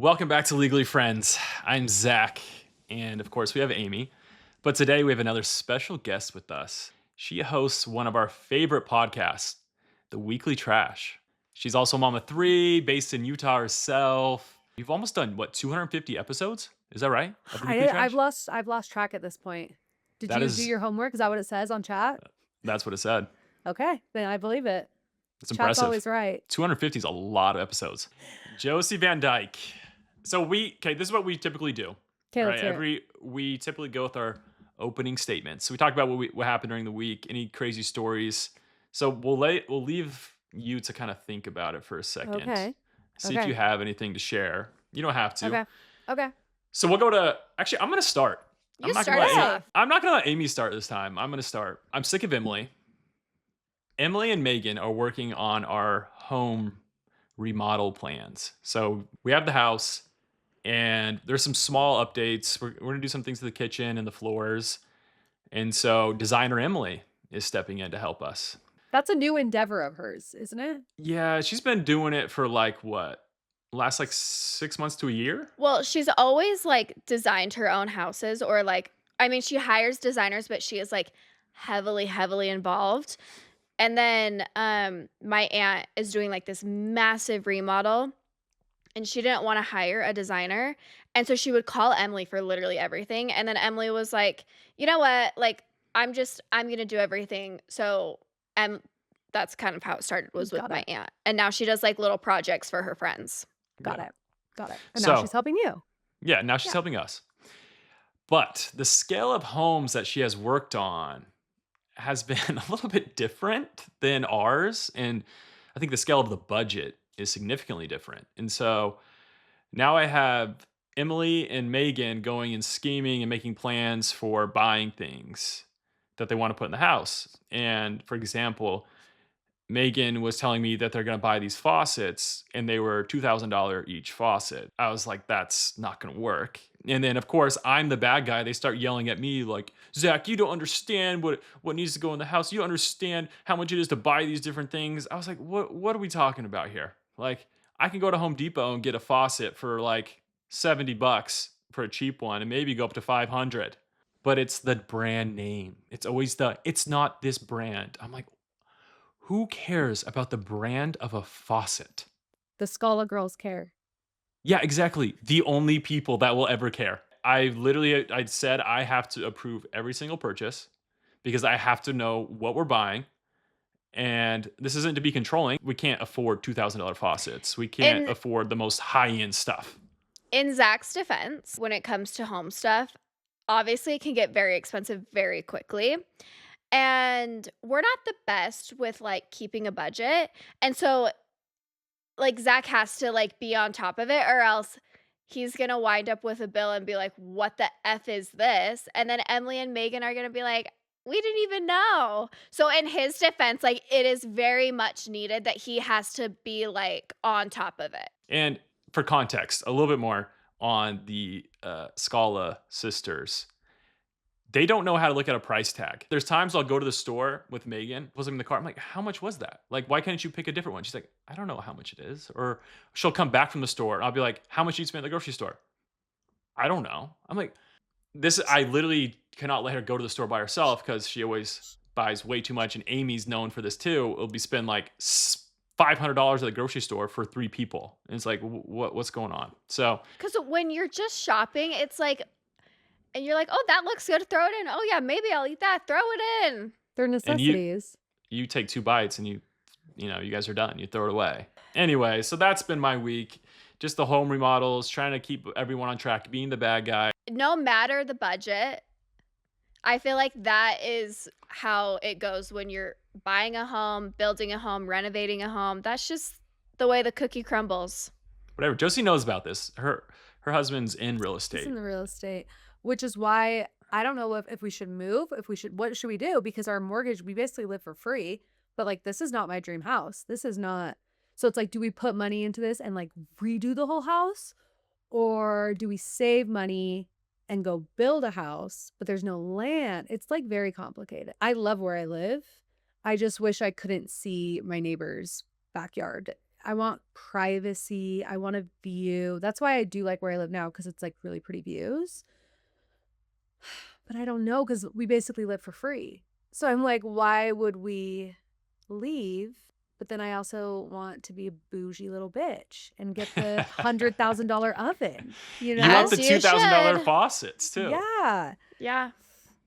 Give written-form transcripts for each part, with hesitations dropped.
Welcome back to Legally Friends. I'm Zach, and of course, we have Amy. But today we have another special guest with us. She hosts one of our favorite podcasts, The Weekly Trash. She's also a mom of three, based in Utah herself. You've almost done, what, 250 episodes? Is that right? Of The Weekly I've Trash? lost track at this point. Did That you do is, your homework? Is that what it says on chat? that's what it said. Okay, then I believe it. It's Chat's impressive. always right. 250 is a lot of episodes. Josie Van Dyke. This is what we typically do. Okay, All let's right, hear it. we typically go with our opening statements. So we talk about what happened during the week, any crazy stories. So we'll leave you to kind of think about it for a second. Okay. See if you Okay. have anything to share. You don't have to. Okay. Okay. So we'll go to actually I'm gonna start. You start us off. I'm not gonna let Amy start this time. I'm gonna start. I'm sick of Emily. Emily and Megan are working on our home remodel plans. So we have the house and there's some small updates. We're going to do some things to the kitchen and the floors. And so designer Emily is stepping in to help us. That's a new endeavor of hers, isn't it? Yeah, she's been doing it for like what? Last like 6 months to a year? Well, she's always like designed her own houses or like, I mean, she hires designers, but she is like heavily involved. And then my aunt is doing like this massive remodel and she didn't want to hire a designer. And so she would call Emily for literally everything. And then Emily was like, you know what? Like, I'm going to do everything. So that's kind of how it started was with Got my it. aunt. And now she does like little projects for her friends. Got Yeah. it. Got it. And now So- she's helping you. Yeah, now she's Yeah. helping us. But the scale of homes that she has worked on has been a little bit different than ours. And I think the scale of the budget is significantly different. And so now I have Emily and Megan going and scheming and making plans for buying things that they want to put in the house. And for example, Megan was telling me that they're going to buy these faucets and they were $2,000 each faucet. I was like, that's not going to work. And then, of course, I'm the bad guy. They start yelling at me like, Zach, you don't understand what needs to go in the house. You don't understand how much it is to buy these different things. I was like, what are we talking about here? Like, I can go to Home Depot and get a faucet for like $70 for a cheap one and maybe go up to 500. But it's the brand name. It's always it's not this brand. I'm like, who cares about the brand of a faucet? The Scala girls care. Yeah, exactly. The only people that will ever care. I said I have to approve every single purchase because I have to know what we're buying. And this isn't to be controlling. We can't afford $2,000 faucets. We can't And- afford the most high-end stuff. In Zach's defense, when it comes to home stuff, obviously it can get very expensive very quickly. And we're not the best with like keeping a budget. And so like Zach has to like be on top of it or else he's going to wind up with a bill and be like, what the F is this? And then Emily and Megan are going to be like, we didn't even know. So in his defense, like it is very much needed that he has to be like on top of it. And for context, a little bit more on the Scala sisters. They don't know how to look at a price tag. There's times I'll go to the store with Megan, pulls them in the car. I'm like, how much was that? Like, why can't you pick a different one? She's like, I don't know how much it is. Or she'll come back from the store. And I'll be like, how much did you spend at the grocery store? I don't know. I'm like, I literally cannot let her go to the store by herself because she always buys way too much. And Amy's known for this too. It'll be spend like $500 at the grocery store for 3 people. And it's like, what's going on? So Because when you're just shopping, it's like, and you're like, oh, that looks good. Throw it in. Oh, yeah, maybe I'll eat that. Throw it in. They're necessities. you take 2 bites and you guys are done. You throw it away. Anyway, so that's been my week. Just the home remodels, trying to keep everyone on track, being the bad guy. No matter the budget, I feel like that is how it goes when you're buying a home, building a home, renovating a home. That's just the way the cookie crumbles. Whatever. Josie knows about this. Her husband's in real It's estate. in the real estate, which is why I don't know if we should move, what should we do? Because our mortgage, we basically live for free, but like, this is not my dream house. This is not. So it's like, do we put money into this and like redo the whole house? Or do we save money and go build a house, but there's no land? It's like very complicated. I love where I live. I just wish I couldn't see my neighbor's backyard I want privacy. I want a view. That's why I do like where I live now, because it's like really pretty views. But I don't know, because we basically live for free. So I'm like, why would we leave? But then I also want to be a bougie little bitch and get the $100,000 oven, you You want As the know? you $2,000 should. faucets too. Yeah. Yeah.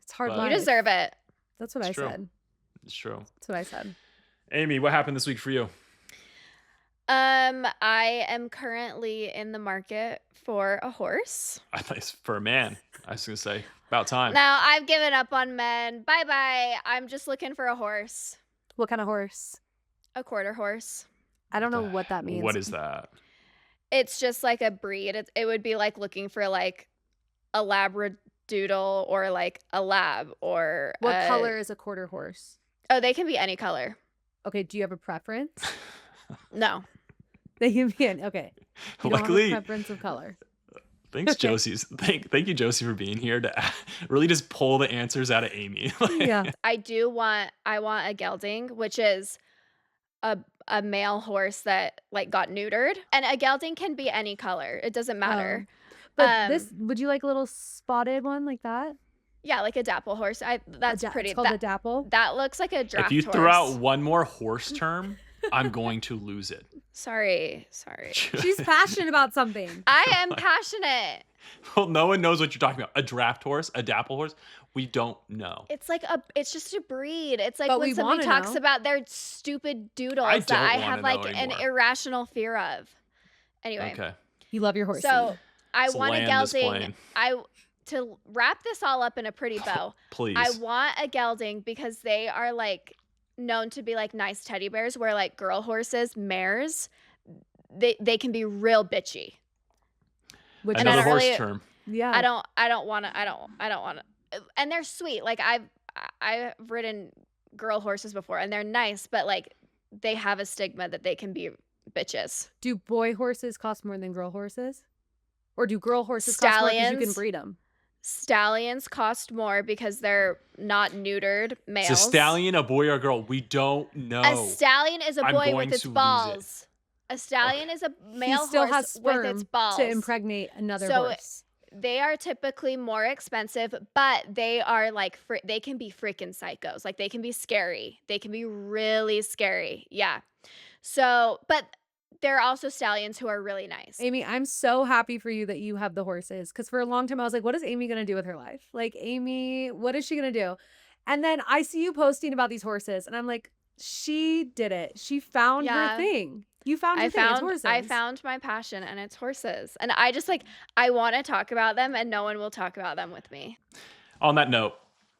It's hard But You life. deserve it. That's what It's I true. said. It's true. That's what I said. Amy, what happened this week for you? I am currently in the market for a horse. I thought it's for a man. I was going to say, about time. Now I've given up on men. Bye bye. I'm just looking for a horse. What kind of horse? A quarter horse. I don't know what that means. What is that? It's just like a breed. It would be like looking for like a labradoodle or like a lab or What color is a quarter horse? Oh, they can be any color. Okay, do you have a preference? No. They can be okay. You don't have a Luckily, preference of color. thanks, Okay. Josie. Thank you, Josie, for being here to really just pull the answers out of Amy. Yeah. I want a gelding, which is a male horse that like got neutered. And a gelding can be any color. It doesn't matter. But this, would you like a little spotted one like that? Yeah, like a dapple horse. That's pretty. It's called a dapple. That looks like a draft If you horse. throw out one more horse term, I'm going to lose it. Sorry. She's passionate about something. I am passionate. Well, no one knows what you're talking about. A draft horse, a dapple horse. We don't know. It's just a breed. It's like But when we somebody wanna talks know. about their stupid doodles I that don't I wanna have know like an anymore. irrational fear of. Anyway, Okay. You love your horse. so I Let's want a land this gelding. plane. To wrap this all up in a pretty bow. Please. I want a gelding because they are like known to be like nice teddy bears, where like girl horses, mares, they can be real bitchy. Which And I Another don't horse really- term. yeah. I don't want to. And they're sweet. Like I've ridden girl horses before, and they're nice, but like they have a stigma that they can be bitches. Do boy horses cost more than girl horses? Or do girl horses cost more because you can Stallions. breed them? Stallions cost more because they're not neutered males. Is a stallion a boy or a girl? We don't know. A stallion is a I'm boy going with its to lose it. balls. A stallion is a male He still horse has sperm with its balls. to impregnate another So horse. They are typically more expensive, but they are like they can be freaking psychos. Like they can be scary. They can be really scary. Yeah. So, but there are also stallions who are really nice. Amy, I'm so happy for you that you have the horses. Because for a long time, I was like, what is Amy going to do with her life? Like, Amy, what is she going to do? And then I see you posting about these horses. And I'm like, she did it. She found her Yeah. thing. You found your thing. It's horses. I found my passion, and it's horses. And I just like I want to talk about them, and no one will talk about them with me. On that note,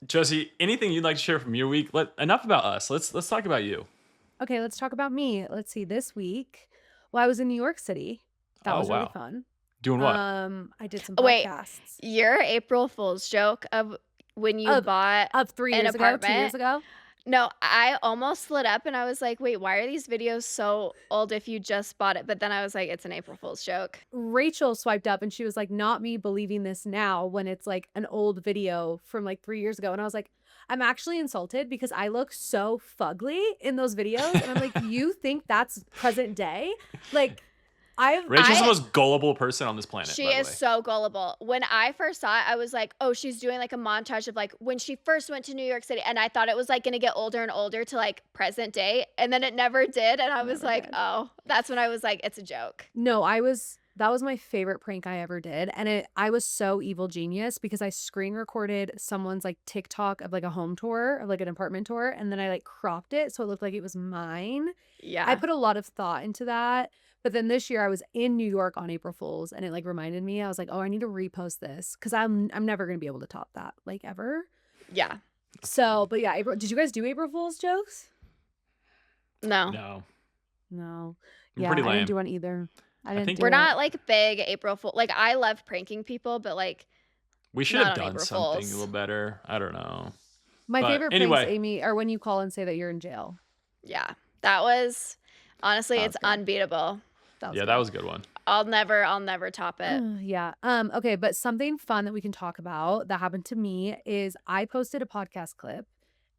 Josie, anything you'd like to share from your week? Enough about us. Let's talk about you. Okay, let's talk about me. Let's see. This week, well, I was in New York City. That Oh, was really wow. fun. Doing what? I did some Wait. podcasts. Your April Fool's joke of when you Of- bought Of 3 an years ago, 2 apartment. years ago. No, I almost lit up and I was like, wait, why are these videos so old if you just bought it? But then I was like, it's an April Fool's joke. Rachel swiped up and she was like, not me believing this now when it's like an old video from like 3 years ago. And I was like, I'm actually insulted because I look so fugly in those videos. And I'm like, you think that's present day? Like, Rachel's the most gullible person on this planet. She by the is way. so gullible. When I first saw it, I was like, oh, she's doing like a montage of like when she first went to New York City. And I thought it was like going to get older and older to like present day. And then it never did. And I was Never like, did. oh, that's when I was like, it's a joke. No, that was my favorite prank I ever did. And I was so evil genius because I screen recorded someone's like TikTok of like a home tour of like an apartment tour. And then I like cropped it so it looked like it was mine. Yeah. I put a lot of thought into that. But then this year I was in New York on April Fool's and it like reminded me, I was like, oh, I need to repost this because I'm never going to be able to top that like ever. Yeah. So, but yeah, April, did you guys do April Fool's jokes? No. No. No. I'm Yeah, pretty I lame. didn't do one either. I didn't think- do We're it. not like big April Fool. Like I love pranking people, but like We should Not have on done April something Fools. a little better. I don't know. My But favorite anyway. pranks, Amy, are when you call and say that you're in jail. yeah, that was honestly That it's was good. unbeatable. Yeah, that was a good one. I'll never top it. Yeah. Okay, but something fun that we can talk about that happened to me is I posted a podcast clip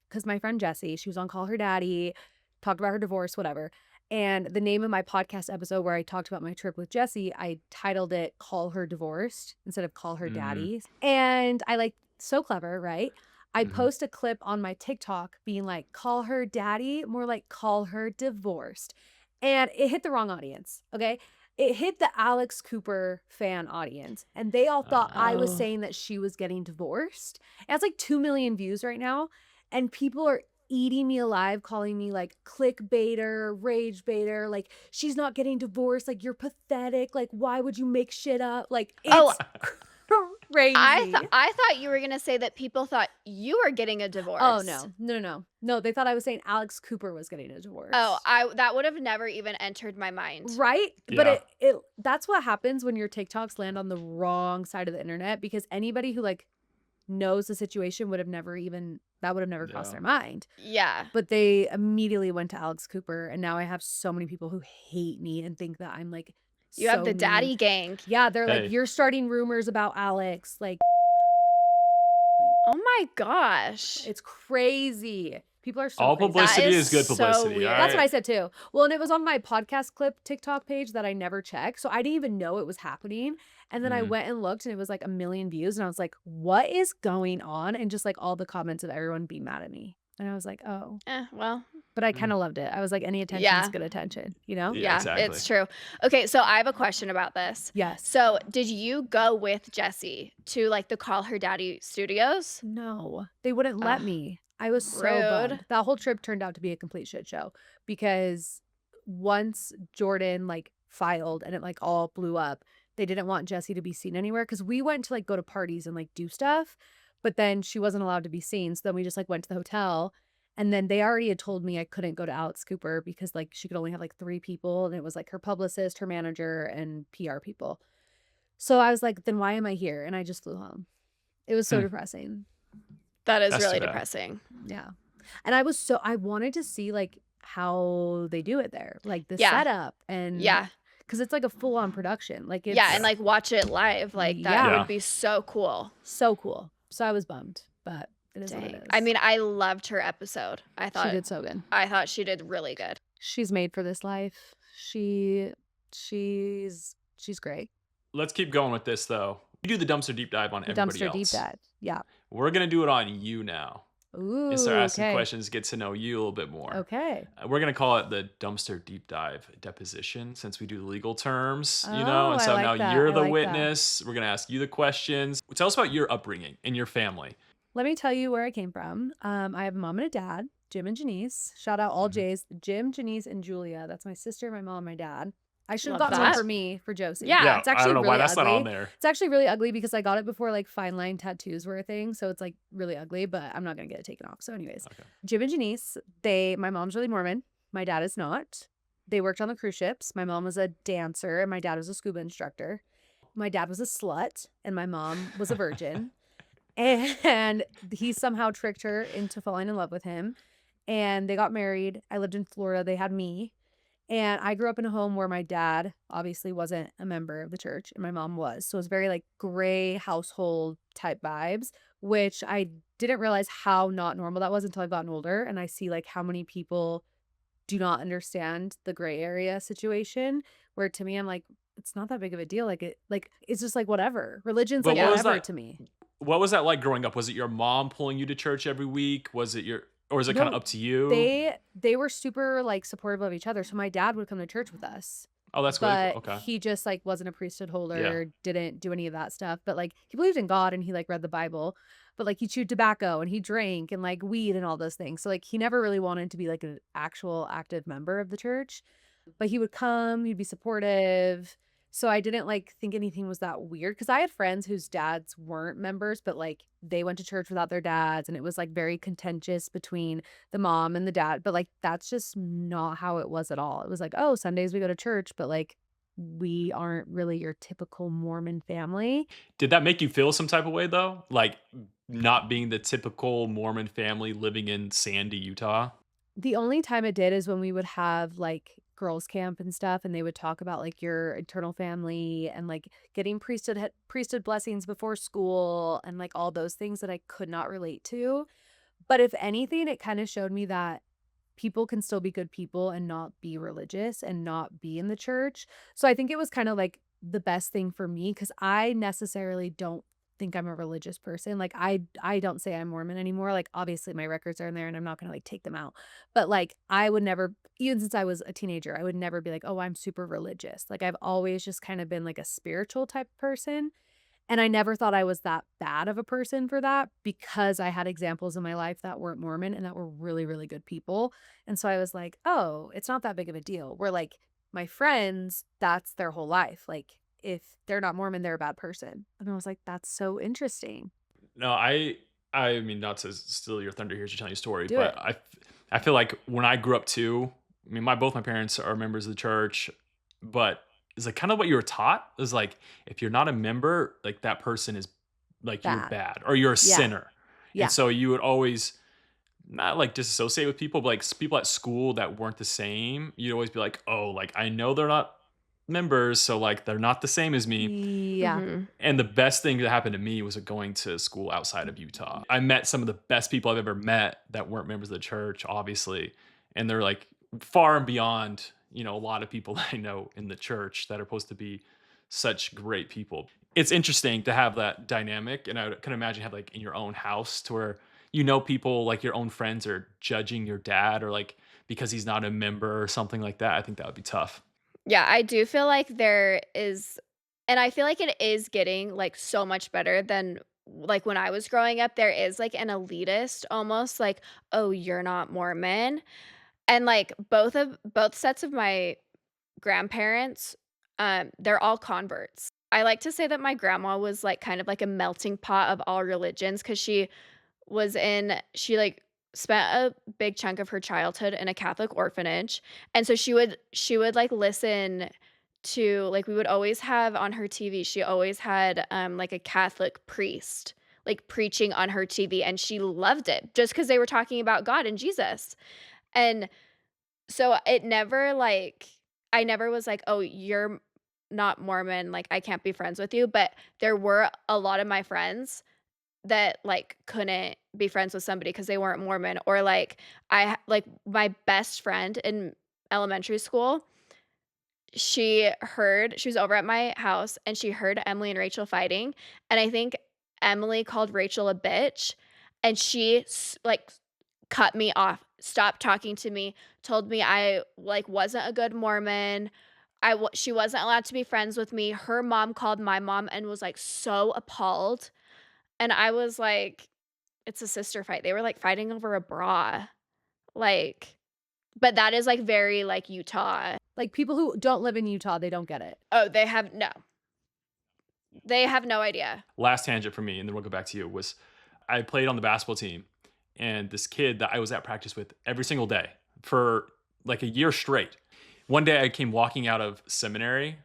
because my friend Jessie, she was on Call Her Daddy, talked about her divorce, whatever. And the name of my podcast episode where I talked about my trip with Jesse, I titled it Call Her Divorced instead of Call Her Mm, Daddy. And I like so clever, right? I mhm. post a clip on my TikTok being like, call her daddy, more like call her divorced. And it hit the wrong audience. Okay. It hit the Alex Cooper fan audience. And they all thought I was Oh. saying that she was getting divorced. It has like 2 million views right now. And people are eating me alive, calling me like clickbaiter, rage baiter, like she's not getting divorced, like you're pathetic, like why would you make shit up? Like Oh, it's crazy. I thought you were gonna say that people thought you were getting a Oh divorce. no, no, no, no. They thought I was saying Alex Cooper was getting a Oh, divorce. I that would have never even entered my mind. Right? But Yeah. it that's what happens when your TikToks land on the wrong side of the internet because anybody who like knows the situation would have never even that would have never crossed Yeah. their mind. Yeah. But they immediately went to Alex Cooper, and now I have so many people who hate me and think that I'm, like, You have so the mean. daddy gang. Yeah, they're like, Hey, "You're starting rumors about Alex," like, Oh my gosh. it's crazy. People are so all crazy. That publicity is is good so publicity, That's what weird. I alright? said too. Well, and it was on my podcast clip TikTok page that I never checked, so I didn't even know it was happening, and then I Mhm. went and looked, and it was, like, 1,000,000 views, and I was like, "What is going on?" And just, like, all the comments of everyone being mad at me, and I was like, "Oh." Well, But I Mm. kinda loved it. I was like, "Any attention's yeah. good attention," you know? Yeah, Yeah, exactly. it's true. Okay, so I have a question about this. Yes. So, did you go with Jessie to like the Call Her Daddy studios? No, they wouldn't let Ugh, me. I was so rude. bummed. That whole trip turned out to be a complete shit show because once Jordan, like, filed and it, like, all blew up, they didn't want Jessie to be seen anywhere because we went to, like, go to parties and, like, do stuff, but then she wasn't allowed to be seen, so then we just, like, went to the hotel, and then they already had told me I couldn't go to Alex Cooper because, like, she could only have, like, 3 people, and it was, like, her publicist, her manager, and PR people. So I was like, "Then why am I here?" And I just flew home. It was so Hmm, depressing. That is that's too really bad. depressing. Yeah. And I wanted to see, like, how they do it there, like, the Yeah, setup and yeah, because it's, like, a full-on production, like, yeah, it's and Yeah. like watch it live. Like that yeah, would Yeah. be so cool. so cool. So I was bummed, but it is what it Dang. I is. mean, I loved her episode. She did so good. I thought she did really good. She's made for this life. She's great. Let's keep going with this, though. We do the dumpster deep dive on The everybody dumpster deep else. dive. Yeah. We're gonna do it on you now. And start Ooh, asking okay. questions, get to know you a little bit more. Okay. We're gonna call it the dumpster deep dive deposition since we do the legal terms, Oh, and I so now like that. you're I the like that. witness. We're gonna ask you the questions. Tell us about your upbringing and your family. Let me tell you where I came from. I have a mom and a dad, Jim and Janice. Shout out all Mhm. J's, Jim, Janice, and Julia. That's my sister, my mom, my dad. I should have Love gotten one that. for me for Josie. Yeah. Yeah, It's I don't actually know why really that's not on ugly. there. It's actually really ugly because I got it before like fine line tattoos were a thing. So it's like really ugly, but I'm not gonna get it taken off. So, anyways, Okay. Jim and Janice, my mom's really Mormon. My dad is not. They worked on the cruise ships. My mom was a dancer and my dad was a scuba instructor. My dad was a slut and my mom was a virgin. And he somehow tricked her into falling in love with him. And they got married. I lived in Florida. They had me. And I grew up in a home where my dad obviously wasn't a member of the church and my mom was. So it was very like gray household type vibes, which I didn't realize how not normal that was until I've gotten older. And I see like how many people do not understand the gray area situation. Where to me, I'm like, it's not that big of a deal. Like it's just like whatever. Religion's But like what was whatever that? to me. What was that like growing up? Was it your mom pulling you to church every week? Was it or is it kind of No, up to you? they were super, like, supportive of each other, so my dad would come to church with us, Oh, that's really cool. but Okay. he just, like, wasn't a priesthood Yeah. holder, didn't do any of that stuff, but, like, he believed in God and he, like, read the Bible, but, like, he chewed tobacco and he drank and, like, weed and all those things, so, like, he never really wanted to be, like, an actual active member of the church, but he would come, he'd be supportive. So I didn't like think anything was that weird because I had friends whose dads weren't members, but like they went to church without their dads and it was like very contentious between the mom and the dad. But like that's just not how it was at all. It was like, oh, Sundays we go to church, but like we aren't really your typical Mormon family. Did that make you feel some type of way though? Like not being the typical Mormon family living in Sandy, Utah? The only time it did is when we would have, like, girls' camp and stuff, and they would talk about, like, your eternal family and, like, getting priesthood blessings before school and, like, all those things that I could not relate to. But if anything, it kinda showed me that people can still be good people and not be religious and not be in the church. So I think it was kind of like the best thing for me because I necessarily don't think I'm a religious person. Like I don't say I'm Mormon anymore. Like obviously my records are in there and I'm not gonna like take them out. But like I would never, even since I was a teenager, I would never be like, oh, I'm super religious. Like I've always just kind of been like a spiritual type person. And I never thought I was that bad of a person for that because I had examples in my life that weren't Mormon and that were really, really good people. And so I was like, oh, it's not that big of a deal. Where like my friends, that's their whole life. Like if they're not Mormon, they're a bad person. And I was like, that's so interesting. No, I mean, not to steal your thunder here to tell you a story, Do but it. I feel like when I grew up too, I mean, my both my parents are members of the church, but it's like kind of what you were taught is like if you're not a member, like that person is like you're Bad. bad or you're a Yeah. sinner. And Yeah. so you would always not like disassociate with people, but like people at school that weren't the same, you'd always be like, "Oh, like I know they're not members, so like they're not the same as me." Yeah. Mhm. And the best thing that happened to me was going to school outside of Utah. I met some of the best people I've ever met that weren't members of the church, obviously. And they're like far and beyond, a lot of people that I know in the church that are supposed to be such great people. It's interesting to have that dynamic. And I can imagine have like in your own house to where people like your own friends are judging your dad or like because he's not a member or something like that. I think that would be tough. Yeah, I do feel like there is, and I feel like it is getting, like, so much better than, like, when I was growing up, there is, like, an elitist almost, like, "Oh, you're not Mormon?" And, like, both sets of my grandparents, they're all converts. I like to say that my grandma was, like, kind of like a melting pot of all religions because she, like, spent a big chunk of her childhood in a Catholic orphanage, and so she would, like, listen to, like, we would always have on her TV, she always had, like, a Catholic priest, like, preaching on her TV, and she loved it just because they were talking about God and Jesus, and so it never, like, I never was like, "Oh, you're not Mormon, like, I can't be friends with you," but there were a lot of my friends that, like, couldn't be friends with somebody because they weren't Mormon, or, like, like, my best friend in elementary school, she was over at my house, and she heard Emily and Rachel fighting, and I think Emily called Rachel a bitch, and like, cut me off, stopped talking to me, told me I, like, wasn't a good Mormon, she wasn't allowed to be friends with me. Her mom called my mom and was, like, so appalled, and I was like, "It's a sister fight." They were, like, fighting over a bra, like, but that is, like, very, like, Utah. Like people who don't live in Utah, they don't get it. Oh, they have no idea. Last tangent for me, and then we'll go back to you, was I played on the basketball team, and this kid that I was at practice with every single day for like a year straight. One day I came walking out of seminary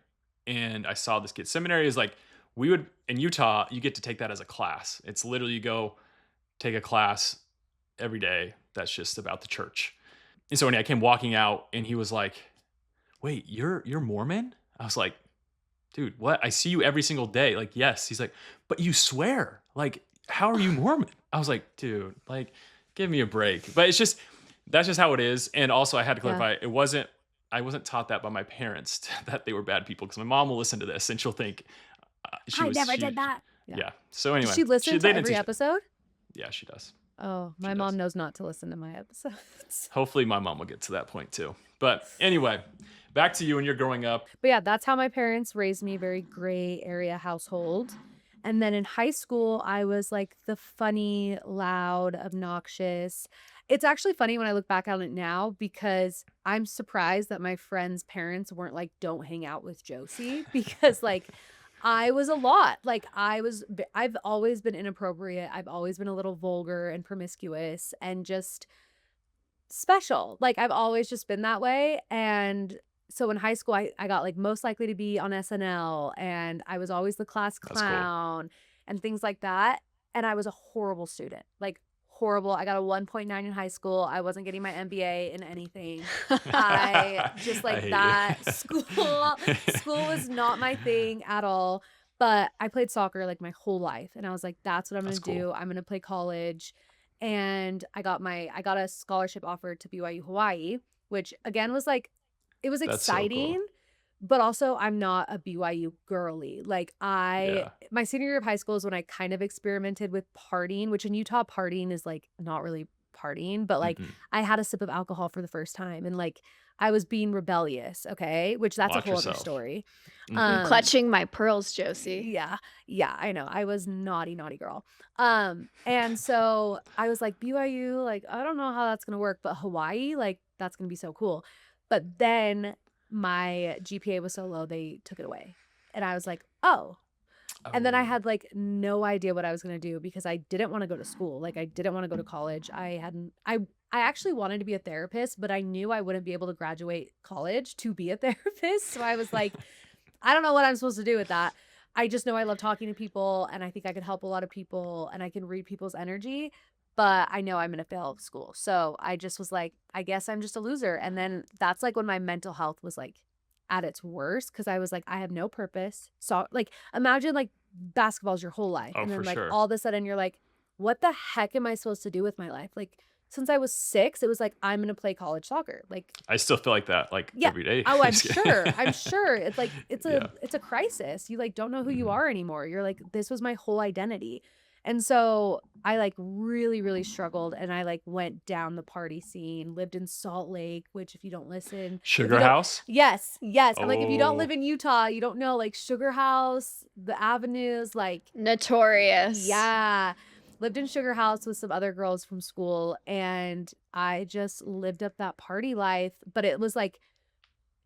and I saw this kid. Seminary is like, we would, in Utah, you get to take that as a class. It's literally you go take a class every day that's just about the church. And so anyway, I came walking out and he was like, "Wait, you're Mormon?" I was like, "Dude, what? I see you every single day." Like, "Yes." He's like, "But you swear. Like, how are you Mormon?" I was like, "Dude, like, give me a break." But it's just that's just how it is. And also, I had to Yeah. clarify, I wasn't taught that by my parents that they were bad people because my mom will listen to this and she'll think I never did that. Yeah. yeah. So Does anyway, she listen they to didn't every teach me. episode? Yeah, she does. Oh, She my does. mom knows not to listen to my episodes. Hopefully, my mom will get to that point too. But anyway, back to you when you're growing up. But yeah, that's how my parents raised me, very gray area household. And then in high school, I was like the funny, loud, obnoxious. It's actually funny when I look back on it now because I'm surprised that my friends' parents weren't like, don't hang out with Josie because like I was a lot. Like I've always been inappropriate. I've always been a little vulgar and promiscuous and just special. Like I've always just been that way. And so in high school, I got like most likely to be on SNL and I was always the class That's cool. clown and things like that. And I was a horrible student, like horrible. I got a 1.9 in high school. I wasn't getting my MBA in anything. I just I like hate that you. school was not my thing at all. But I played soccer like my whole life. And I was like, that's what I'm going That's to cool. do. I'm going to play college and I got a scholarship offer to BYU Hawaii, which again was like it was That's so cool. exciting, but also I'm not a BYU girly. Like Yeah. my senior year of high school is when I kind of experimented with partying, which in Utah partying is like not really partying, but like Mm-mm. I had a sip of alcohol for the first time and like I was being rebellious, okay? Which that's a Watch whole other yourself. story. Mm-mm. Um Clutching my pearls, Josie. yeah, yeah, I know. I was naughty, naughty girl. And so I was like, BYU, like, I don't know how that's gonna work, but Hawaii, like, that's gonna be so cool. But then my GPA was so low, they took it away. And I was like, oh. And then I Oh, had like no idea what I was gonna do because I didn't want to go to school. Like I didn't want to go to college. I actually wanted to be a therapist, but I knew I wouldn't be able to graduate college to be a therapist. So I was like, I don't know what I'm supposed to do with that. I just know I love talking to people and I think I could help a lot of people and I can read people's energy, but I know I'm going to fail school. So I just was like, I guess I'm just a loser. And then that's like when my mental health was like at its worst because I was like, I have no purpose. So like imagine like basketball's your whole life. oh, And for then like sure. all of a sudden you're like, what the heck am I supposed to do with my life? Like since I was 6, it was like, I'm going to play college soccer. Like I still feel like that, like, yeah. every day. Oh, I'm Just kidding. sure. I'm sure. It's like Yeah. it's a crisis. You like don't know who you Mhm. are anymore. You're like this was my whole identity. And so I like really really struggled and I like went down the party scene, lived in Salt Lake, which if you Sugar don't House? yes, yes. I'm like if you don't live Oh, in Utah, you don't know like Sugar House, the avenues like Notorious. yeah. Lived in Sugar House with some other girls from school and I just lived up that party life, but it was like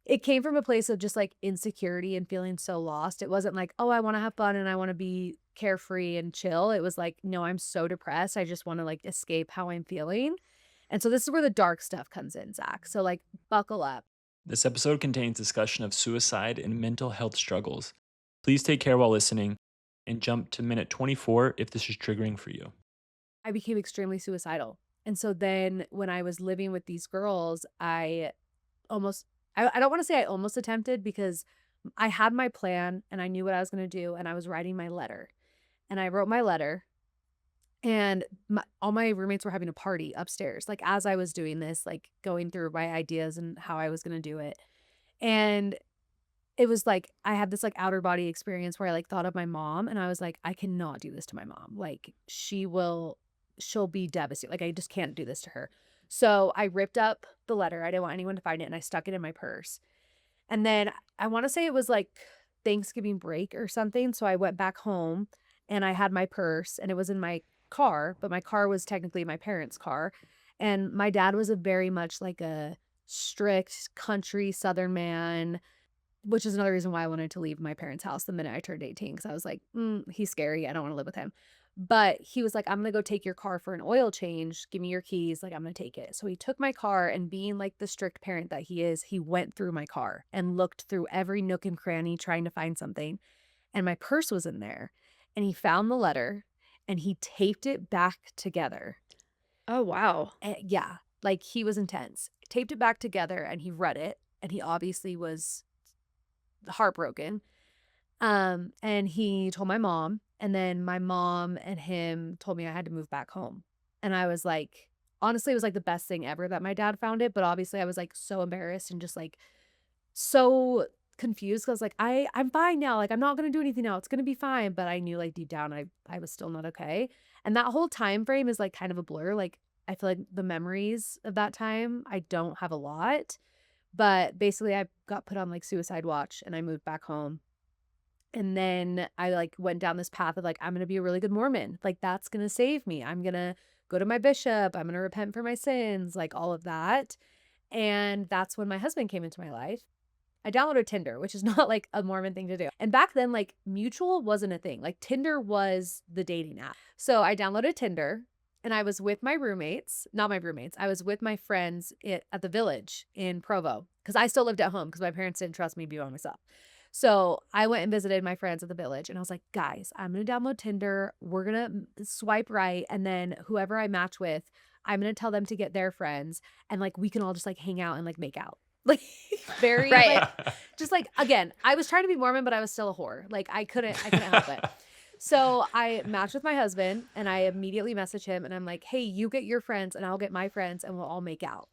it came from a place of just, like, insecurity and feeling so lost. It wasn't like, "Oh, I wanna have fun and I wanna be carefree and chill." It was like, "No, I'm so depressed. I just wanna, like, escape how I'm feeling." And so this is where the dark stuff comes in, Zach. So, like, buckle up. This episode contains discussion of suicide and mental health struggles. Please take care while listening and jump to minute 24 if this is triggering for you. I became extremely suicidal. And so then when I was living with these girls, almost I don't wanna say I almost attempted because I had my plan and I knew what I was gonna do, and I was writing my letter. And I wrote my letter and all my roommates were having a party upstairs, like, as I was doing this, like, going through my ideas and how I was gonna do it, and it was like, I had this, like, outer body experience where I, like, thought of my mom, and I was like, "I cannot do this to my mom, like, she'll be devastated, like, I just can't do this to her." So, I ripped up the letter, I didn't want anyone to find it, and I stuck it in my purse, and then I wanna say it was, like, Thanksgiving break or something, so I went back home, and I had my purse, and it was in my car, but my car was technically my parents' car, and my dad was a very much like a strict country Southern man, which is another reason why I wanted to leave my parents' house the minute I turned 18 because I was like, he's scary, I don't wanna live with him." But he was like, "I'm gonna go take your car for an oil change, give me your keys, like, I'm gonna take it." So he took my car, and being, like, the strict parent that he is, he went through my car and looked through every nook and cranny trying to find something, and my purse was in there, and he found the letter, and he taped it back together. Oh, wow. Yeah, like, he was intense. Taped it back together, and he read it, and he obviously was heartbroken. And he told my mom, and then my mom and him told me I had to move back home. And I was like, honestly, it was like the best thing ever that my dad found it, but obviously I was like so embarrassed and just like so confused because like I'm fine now. Like I'm not gonna do anything now. It's gonna be fine. But I knew like deep down I was still not okay. And that whole time frame is like kind of a blur. Like I feel like the memories of that time, I don't have a lot. But basically I got put on like suicide watch and I moved back home and then I, like, went down this path of, like, I'm gonna be a really good Mormon, like, that's gonna save me, I'm gonna go to my bishop, I'm gonna repent for my sins, like, all of that, and that's when my husband came into my life. I downloaded Tinder, which is not, like, a Mormon thing to do, and back then, like, mutual wasn't a thing, like, Tinder was the dating app. So, I downloaded Tinder, and I was with my roommates not my roommates, I was with my friends at the Village in Provo, because I still lived at home because my parents didn't trust me to be by myself. So I went and visited my friends at the Village and I was like, guys, I'm going to download Tinder. We're going to swipe right. And then whoever I match with, I'm going to tell them to get their friends. And like, we can all just like hang out and like make out. Like, very Right. like, just like, again, I was trying to be Mormon, but I was still a whore. Like, I couldn't help it. So I matched with my husband and I immediately message him and I'm like, hey, you get your friends and I'll get my friends and we'll all make out.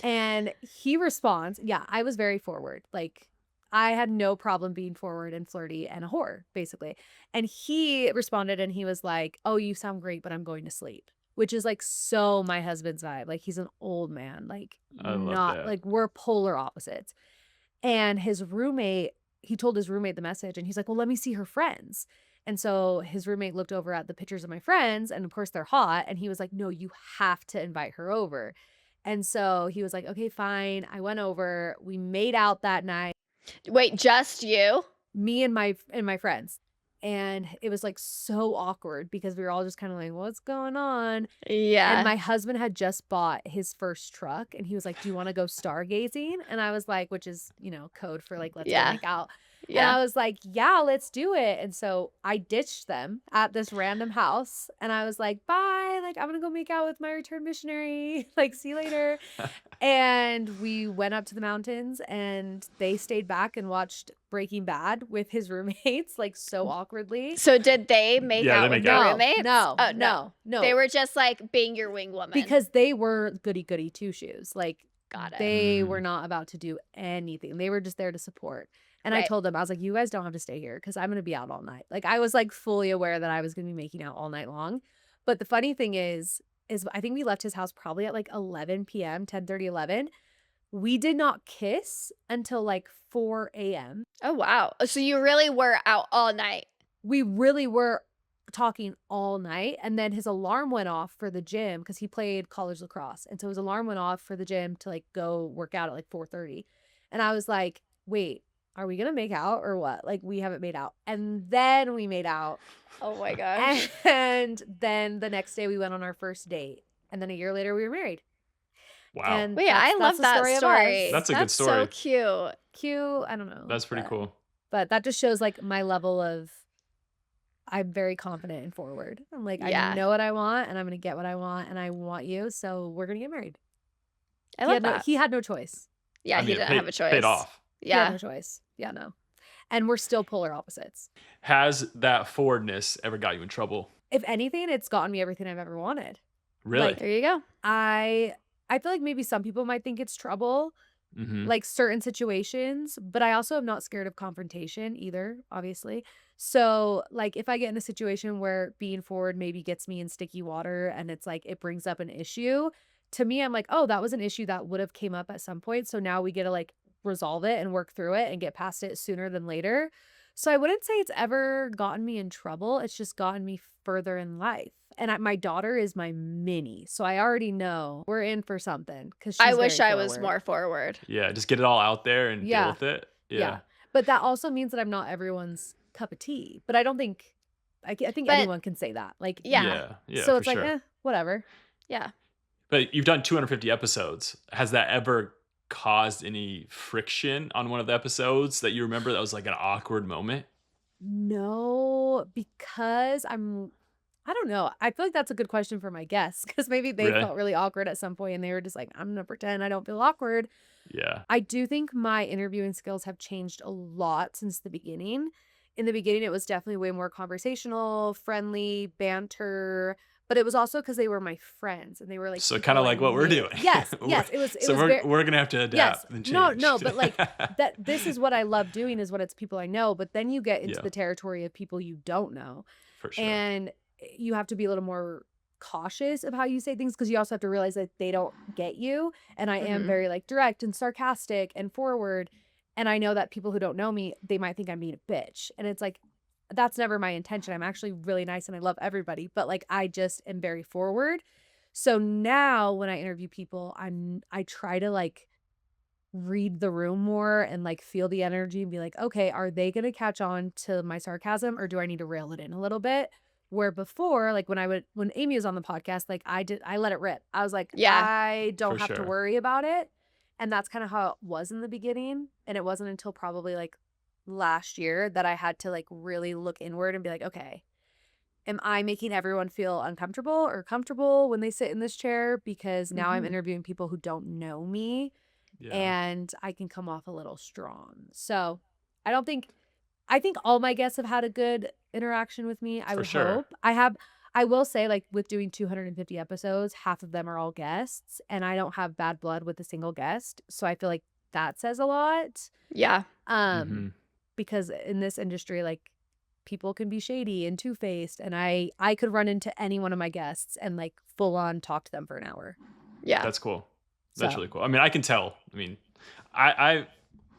And he responds, yeah, I was very forward. Like I had no problem being forward and flirty and a whore, basically. And he responded and he was like, oh, you sound great, but I'm going to sleep. Which is like so my husband's vibe. Like he's an old man. Like I love not that. like we're polar opposites. And his roommate, he told his roommate the message and he's like, well, let me see her friends. And so his roommate looked over at the pictures of my friends and of course they're hot. And he was like, no, you have to invite her over. And so he was like, okay, fine. I went over. We made out that night, Wait, just you? me and my friends. And it was like so awkward because we were all just kind of like, what's going on? And Yeah. my husband had just bought his first truck and he was like, do you want to go stargazing? And I was like, which is, code for like, let's go Yeah. make out. And Yeah. I was like, yeah, let's do it. And so I ditched them at this random house and I was like, bye. Like, I'm going to go make out with my return missionary. Like, see you later. And we went up to the mountains and they stayed back and watched Breaking Bad with his roommates, like so awkwardly. So did they make Yeah, they out with make the out. No, roommates? no, Oh, no, no. They were just like being your wing woman. Because they were goody two shoes. Like Got it. they were Mm. not about to do anything. They were just there to support. And I Right. told them, I was like, you guys don't have to stay here because I'm going to be out all night. Like I was like fully aware that I was going to be making out all night long. But the funny thing is I think we left his house probably at like 11 p.m., 10:30, 11. We did not kiss until like 4 a.m. Oh, wow. So you really were out all night. We really were talking all night. And then his alarm went off for the gym because he played college lacrosse. And so his alarm went off for the gym to like go work out at like 4:30. And I was like, wait, are we going to make out or what? Like we haven't made out. And then we made out. Oh my gosh. And then the next day we went on our first date. And then a year later we were married. Wow. And Wait, I love the that of us. story. That's a good That's so story. cute. Cute. I don't know. That's pretty but- cool. But that just shows like my level of I'm very confident and forward. I'm like, Yeah. I know what I want and I'm gonna get what I want and I want you, so we're gonna get married. I He love had that. he had no choice. Yeah, I he mean, it didn't paid- have a choice. Paid off. He had Yeah. no choice. Yeah, no. And we're still polar opposites. Has that forwardness ever got you in trouble? If anything, it's gotten me everything I've ever wanted. Really? Like- There you go. I feel like maybe some people might think it's trouble, Mm-hmm. like certain situations, but I also am not scared of confrontation either, obviously. So, like, if I get in a situation where being forward maybe gets me in sticky water and it's like it brings up an issue, to me, I'm like, oh, that was an issue that would have came up at some point. So now we get to like resolve it and work through it and get past it sooner than later. So I wouldn't say it's ever gotten me in trouble. It's just gotten me further in life. And my daughter is my mini, so I already know we're in for something. Because I wish I was more forward. Yeah, just get it all out there and Yeah. deal with it. Yeah. But that also means that I'm not everyone's cup of tea. But I don't think I think But- anyone can say that. Like, Yeah. Yeah, so for it's like, sure. whatever. Yeah. But you've done 250 episodes. Has that ever caused any friction on one of the episodes that you remember that was like an awkward moment? No, because I don't know. I feel like that's a good question for my guests because maybe they Really? felt really awkward at some point and they were just like, I'm gonna pretend I don't feel awkward. Yeah. I do think my interviewing skills have changed a lot since the beginning. In the beginning, it was definitely way more conversational, friendly, banter, but it was also because they were my friends and they were like So people kind of I like what we're knew. doing. Yes, We're- yes, it was. It so was we're, very, we're gonna have to adapt and change. No, but like that. This is what I love doing is when it's people I know. But then you get into Yeah. the territory of people you don't know, For sure. and you have to be a little more cautious of how you say things because you also have to realize that they don't get you. And I am Mhm. very like direct and sarcastic and forward. And I know that people who don't know me, they might think I'm being a bitch. And it's like, that's never my intention. I'm actually really nice and I love everybody, but like I just am very forward. So now when I interview people, I try to like read the room more and like feel the energy and be like, okay, are they gonna catch on to my sarcasm or do I need to rail it in a little bit? Where before, like when Amy was on the podcast, like I let it rip. I was like, Yeah, I don't for have to sure. worry about it. And that's kind of how it was in the beginning. And it wasn't until probably like last year that I had to like really look inward and be like, okay, am I making everyone feel uncomfortable or comfortable when they sit in this chair? Because now I'm Mhm. interviewing people who don't know me Yeah. and I can come off a little strong. So I don't think I think all my guests have had a good interaction with me, I For would sure. hope. I will say, like, with doing 250 episodes, half of them are all guests, and I don't have bad blood with a single guest, so I feel like that says a lot. Yeah. Um, Mhm. because in this industry, like, people can be shady and two-faced, and I could run into any one of my guests and, like, full on talk to them for an hour. Yeah. That's cool. That's So, really cool. I mean, I can tell. I mean, I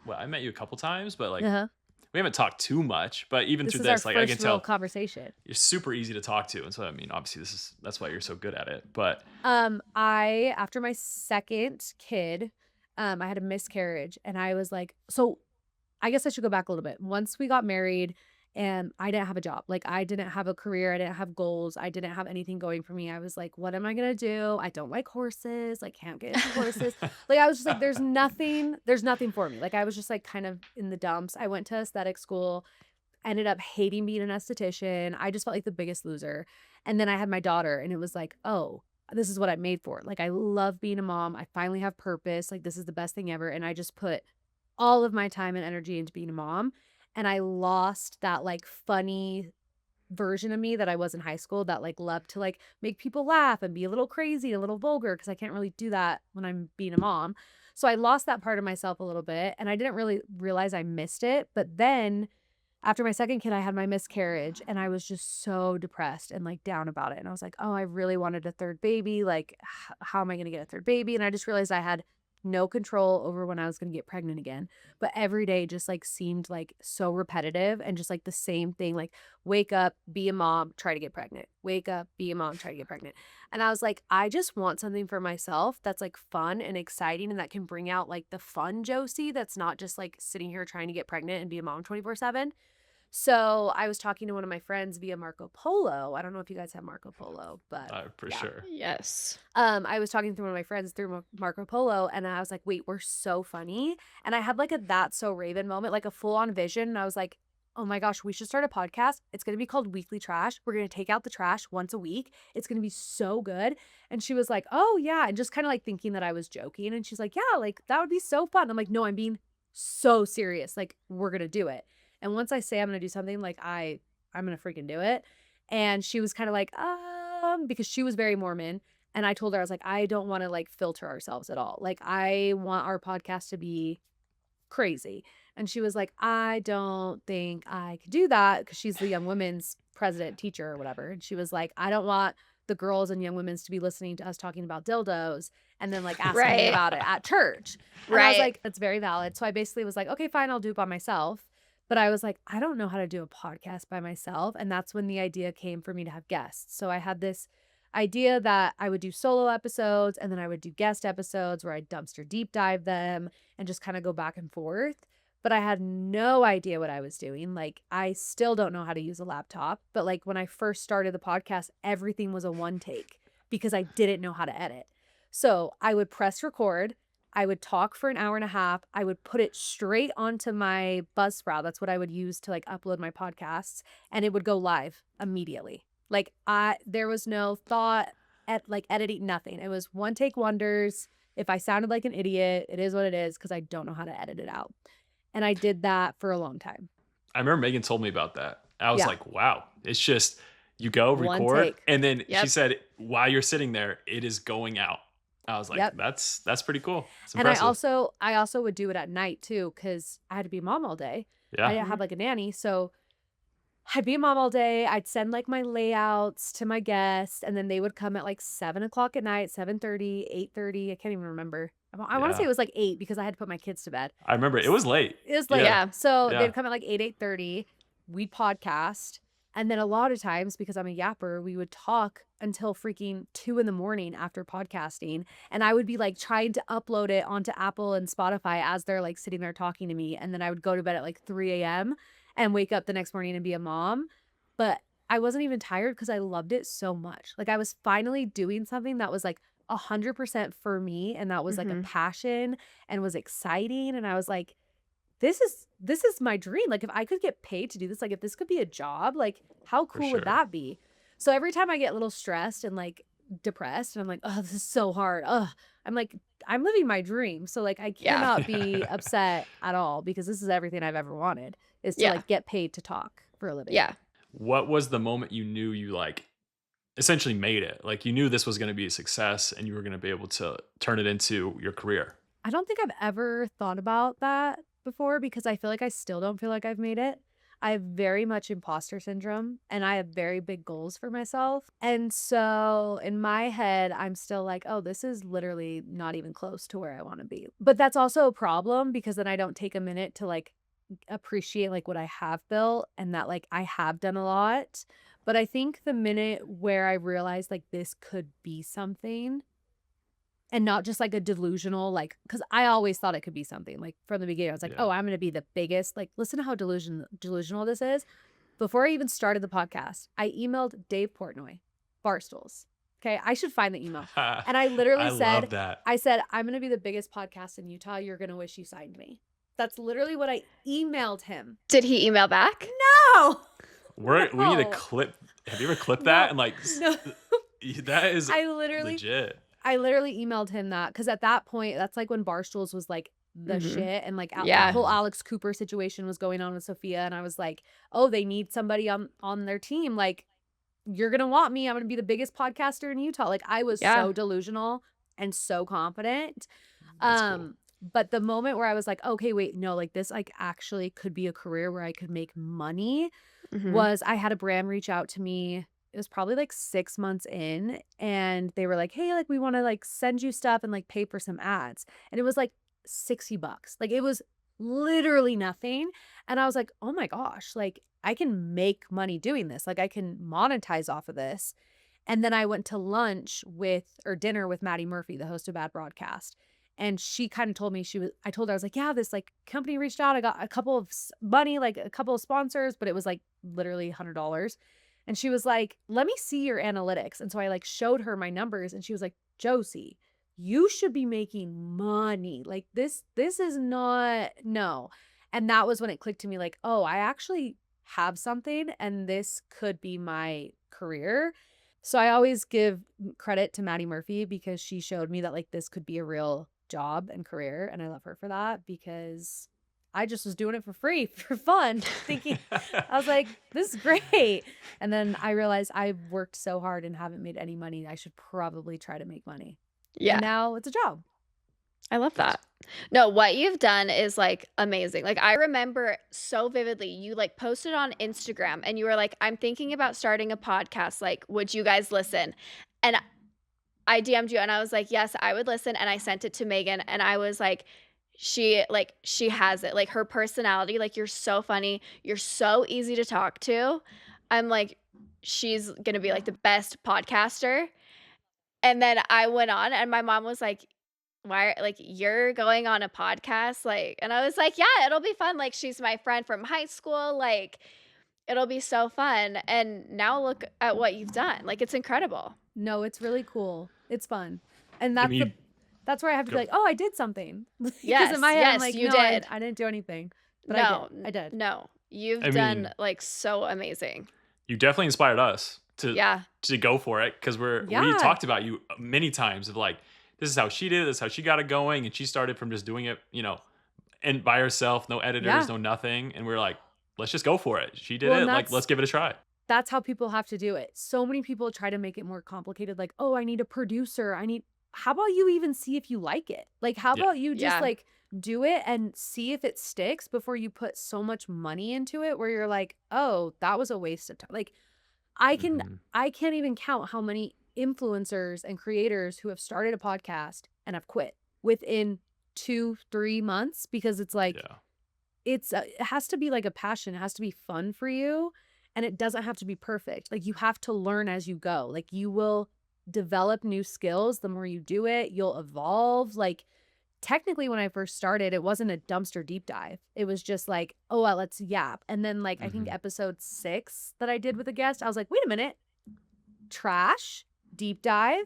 well, I met you a couple times, but, like, uh-huh. we haven't talked too much, but even This through is our this, like, I can first real tell conversation. you're super easy to talk to, and so, I mean, obviously, that's why you're so good at it, but I after my second kid, I had a miscarriage and I was like, so I guess I should go back a little bit. Once we got married and I didn't have a job, like I didn't have a career, I didn't have goals, I didn't have anything going for me. I was like, what am I gonna do? I don't like horses, like can't get into horses. Like I was just like, there's nothing for me. Like I was just like kind of in the dumps. I went to aesthetic school, ended up hating being an esthetician. I just felt like the biggest loser. And then I had my daughter and it was like, oh, this is what I'm made for. Like I love being a mom. I finally have purpose. Like this is the best thing ever. And I just put all of my time and energy into being a mom. And I lost that like funny version of me that I was in high school that like loved to like make people laugh and be a little crazy, a little vulgar because I can't really do that when I'm being a mom. So I lost that part of myself a little bit and I didn't really realize I missed it. But then after my second kid, I had my miscarriage and I was just so depressed and like down about it. And I was like, oh, I really wanted a third baby. Like, how am I going to get a third baby? And I just realized I had no control over when I was going to get pregnant again. But every day just like seemed like so repetitive and just like the same thing like, wake up, be a mom, try to get pregnant. Wake up, be a mom, try to get pregnant. And I was like, I just want something for myself that's like fun and exciting and that can bring out like the fun Josie that's not just like sitting here trying to get pregnant and be a mom 24/7. So I was talking to one of my friends via Marco Polo. I don't know if you guys have Marco Polo, but for yeah. sure. Yes. I was talking to one of my friends through Marco Polo, and I was like, "Wait, we're so funny." And I had like a "That's So Raven" moment, like a full on vision. And I was like, "Oh my gosh, we should start a podcast. It's gonna be called Weekly Trash. We're gonna take out the trash once a week. It's gonna be so good." And she was like, "Oh yeah," and just kind of like thinking that I was joking. And she's like, "Yeah, like that would be so fun." I'm like, "No, I'm being so serious. Like we're gonna do it." And once I say I'm gonna do something, like I'm gonna freaking do it. And she was kind of like, because she was very Mormon. And I told her, I was like, I don't want to like filter ourselves at all. Like, I want our podcast to be crazy. And she was like, I don't think I could do that because she's the young women's president teacher or whatever. And she was like, I don't want the girls and young women's to be listening to us talking about dildos and then like asking me Right. about it at church. And I was Right. like, that's very valid. So I basically was like, okay, fine, I'll do it by myself. But I was like, I don't know how to do a podcast by myself. And that's when the idea came for me to have guests. So I had this idea that I would do solo episodes and then I would do guest episodes where I'd dumpster deep dive them and just kind of go back and forth. But I had no idea what I was doing. Like, I still don't know how to use a laptop. But like when I first started the podcast, everything was a one take because I didn't know how to edit. So I would press record. I would talk for an hour and a half. I would put it straight onto my Buzzsprout. That's what I would use to like upload my podcasts, and it would go live immediately. Like there was no thought at like editing, nothing. It was one take wonders. If I sounded like an idiot, it is what it is because I don't know how to edit it out. And I did that for a long time. I remember Megan told me about that. I was Yeah, like, wow, it's just you go one record, take. and then she Yep. said while you're sitting there, it is going out. I was like, Yep. that's pretty cool. It's And impressive. I also would do it at night too because I had to be a mom all day. I Yeah. didn't have Mhm. like a nanny, so I'd be a mom all day. I'd send like my layouts to my guests, and then they would come at like 7 o'clock at night, 7:30, 8:30. I can't even remember. I want to say Yeah. it was like 8 because I had to put my kids to bed. I remember it was late. It was late. Yeah. Yeah. So Yeah. they'd come at like 8, 8:30. We'd podcast. And then a lot of times, because I'm a yapper, we would talk until freaking 2 in the morning after podcasting. And I would be like trying to upload it onto Apple and Spotify as they're like sitting there talking to me. And then I would go to bed at like 3 a.m. and wake up the next morning and be a mom. But I wasn't even tired because I loved it so much. Like I was finally doing something that was like 100% for me. And that was like a Mhm. passion and was exciting. And I was like, this is my dream. Like if I could get paid to do this, like if this could be a job, like how For cool would sure. that be? So every time I get a little stressed and like depressed and I'm like, oh, this is so hard. I'm like, I'm living my dream. So like I Yeah. cannot Yeah. be upset at all because this is everything I've ever wanted. is to Yeah. like get paid to talk for a living. Yeah. What was the moment you knew you like essentially made it? Like you knew this was going to be a success and you were going to be able to turn it into your career. I don't think I've ever thought about that before because I feel like I still don't feel like I've made it. I have very much imposter syndrome and I have very big goals for myself. And so in my head, I'm still like, oh, this is literally not even close to where I want to be. But that's also a problem because then I don't take a minute to like appreciate like what I have built and that like I have done a lot. But I think the minute where I realized like this could be something and not just like a delusional, like, because I always thought it could be something. Like from the beginning, I was like, Yeah. oh, I'm going to be the biggest. Like, listen to how delusional this is. Before I even started the podcast, I emailed Dave Portnoy, Barstools. Okay, I should find the email. And I literally I said, love that. I'm going to be the biggest podcast in Utah. You're going to wish you signed me. That's literally what I emailed him. Did he email back? No, We need to no, clip. Have you ever clipped no, that? And like, no. that is I literally legit. emailed him that because at that point, that's like when Barstools was like the Mm-hmm. shit, and like that Yeah. whole Alex Cooper situation was going on with Sophia, and I was like, oh, they need somebody on their team. Like, you're gonna want me. I'm gonna be the biggest podcaster in Utah. Like, I was Yeah. so delusional and so confident. That's cool. But the moment where I was like, okay, wait, no, like this like actually could be a career where I could make money Mm-hmm. was I had a brand reach out to me. It was probably like 6 months in and they were like, "Hey, like we want to like send you stuff and like pay for some ads." And it was like $60. Like it was literally nothing. And I was like, "Oh my gosh, like I can make money doing this. Like I can monetize off of this." And then I went to lunch with or dinner with Maddie Murphy, the host of Bad Broadcast. And she kind of told me I told her, I was like, yeah, this like company reached out. I got a couple of money, like a couple of sponsors, but it was like literally $100. And she was like, let me see your analytics. And so I like showed her my numbers and she was like, Josie, you should be making money. Like this is not, no. And that was when it clicked to me like, oh, I actually have something and this could be my career. So I always give credit to Maddie Murphy because she showed me that like this could be a real job and career. And I love her for that because I just was doing it for free, for fun, thinking, I was like, this is great. And then I realized I've worked so hard and haven't made any money. I should probably try to make money. Yeah. And now it's a job. I love that. No, what you've done is like amazing. Like I remember so vividly, you like posted on Instagram and you were like, I'm thinking about starting a podcast. Like, would you guys listen? And I DM'd you and I was like, yes, I would listen. And I sent it to Megan and I was like, she has it. Like her personality, like you're so funny. You're so easy to talk to. I'm like, she's gonna be like the best podcaster. And then I went on and my mom was like, why like you're going on a podcast? Like, and I was like, yeah, it'll be fun. Like, she's my friend from high school. Like, it'll be so fun. And now look at what you've done. Like, it's incredible. No, it's really cool. It's fun. And I mean, that's where I have to be go- like, oh, I did something. Because Yes, in my head, I'm yes, like, you no, did. I didn't do anything. But No, I did. no, you've I done mean, like so amazing. you definitely inspired us Yeah. to go for it because we Yeah. talked about you many times of like this is how she did it, this is how she got it going, and she started from just doing it, and by herself, no editors, Yeah. no nothing, and we are like, let's just go for it. She did Well, it, and like let's give it a try. that's how people have to do it. So many people try to make it more complicated. Like, oh, I need a producer. How about you even see if you like it? Like, how Yeah. about you just Yeah. like do it and see if it sticks before you put so much money into it where you're like, oh, that was a waste of time. Like, Mhm. I can't even count how many influencers and creators who have started a podcast and have quit within 2-3 months because it's like, Yeah. it has to be like a passion. It has to be fun for you. And it doesn't have to be perfect. Like you have to learn as you go. Like you will develop new skills. The more you do it, you'll evolve. Like technically when I first started, it wasn't a dumpster deep dive. It was just like, oh, well, let's yap. And then like, I think Mhm. episode 6 that I did with a guest, I was like, wait a minute, trash, deep dive,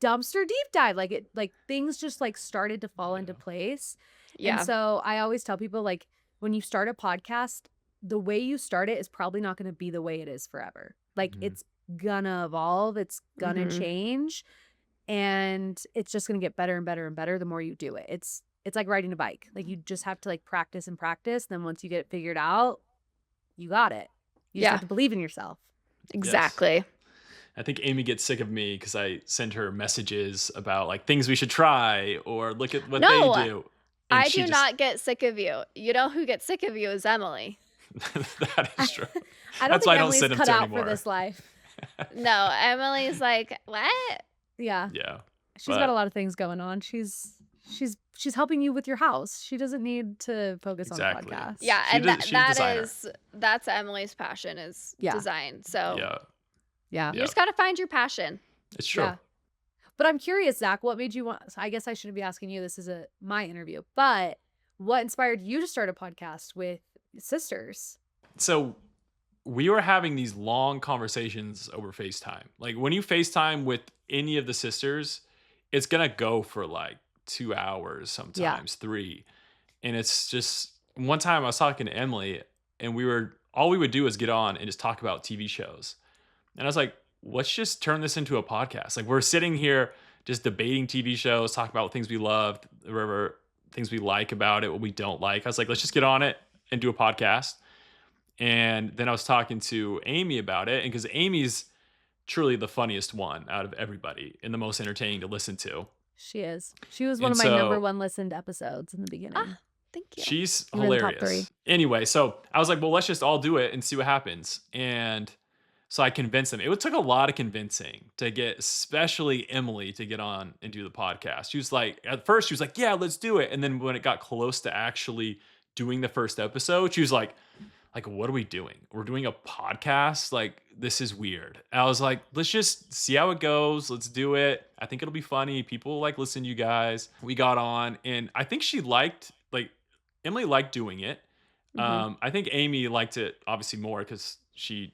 dumpster deep dive. Like things just like started to fall into Yeah. place. Yeah. And so I always tell people like when you start a podcast, the way you start it is probably not going to be the way it is forever. Like Mhm. it's gonna evolve, it's gonna Mhm. change, and it's just gonna get better and better and better the more you do it. It's like riding a bike. Like you just have to like practice and practice. Then once you get it figured out, you got it. You just Yeah. have to believe in yourself. Exactly. I think Amy gets sick of me because I send her messages about like things we should try or look at what they No, do. And I she do just, not get sick of you. You know who gets sick of you is Emily. that is true. I don't That's think why I don't Emily's send them cut to out anymore. for this life. No, Emily's like, what? Yeah. Yeah. She's got a lot of things going on. She's helping you with your house. She doesn't need to focus Exactly. on podcasts. Yeah, She and does- she's a designer. that's Emily's passion is Yeah. design. So Yeah. Yeah. you just got to find your passion. It's true. Yeah. But I'm curious, Zach, what made you want, so I guess I shouldn't be asking you, this is my interview, but what inspired you to start a podcast with sisters? So we were having these long conversations over FaceTime. Like when you FaceTime with any of the sisters, it's going to go for like 2 hours, sometimes 3. And it's just one time I was talking to Emily and all we would do is get on and just talk about TV shows. And I was like, let's just turn this into a podcast. Like we're sitting here just debating TV shows, talk about things we loved, whatever things we like about it, what we don't like. I was like, let's just get on it and do a podcast. And then I was talking to Amy about it. And because Amy's truly the funniest one out of everybody and the most entertaining to listen to. She is. She was one And of my so- number 1 listened episodes in the beginning. Thank you. She's You were in the top hilarious. 3. Anyway, so I was like, well, let's just all do it and see what happens. And so I convinced them. It took a lot of convincing to get, especially Emily, to get on and do the podcast. She was like, at first, she was like, yeah, let's do it. And then when it got close to actually doing the first episode, she was like, what are we doing? We're doing a podcast? Like, this is weird. And I was like, let's just see how it goes. Let's do it. I think it'll be funny. People like listen to you guys. We got on, and I think Emily liked doing it. I think Amy liked it obviously more because she's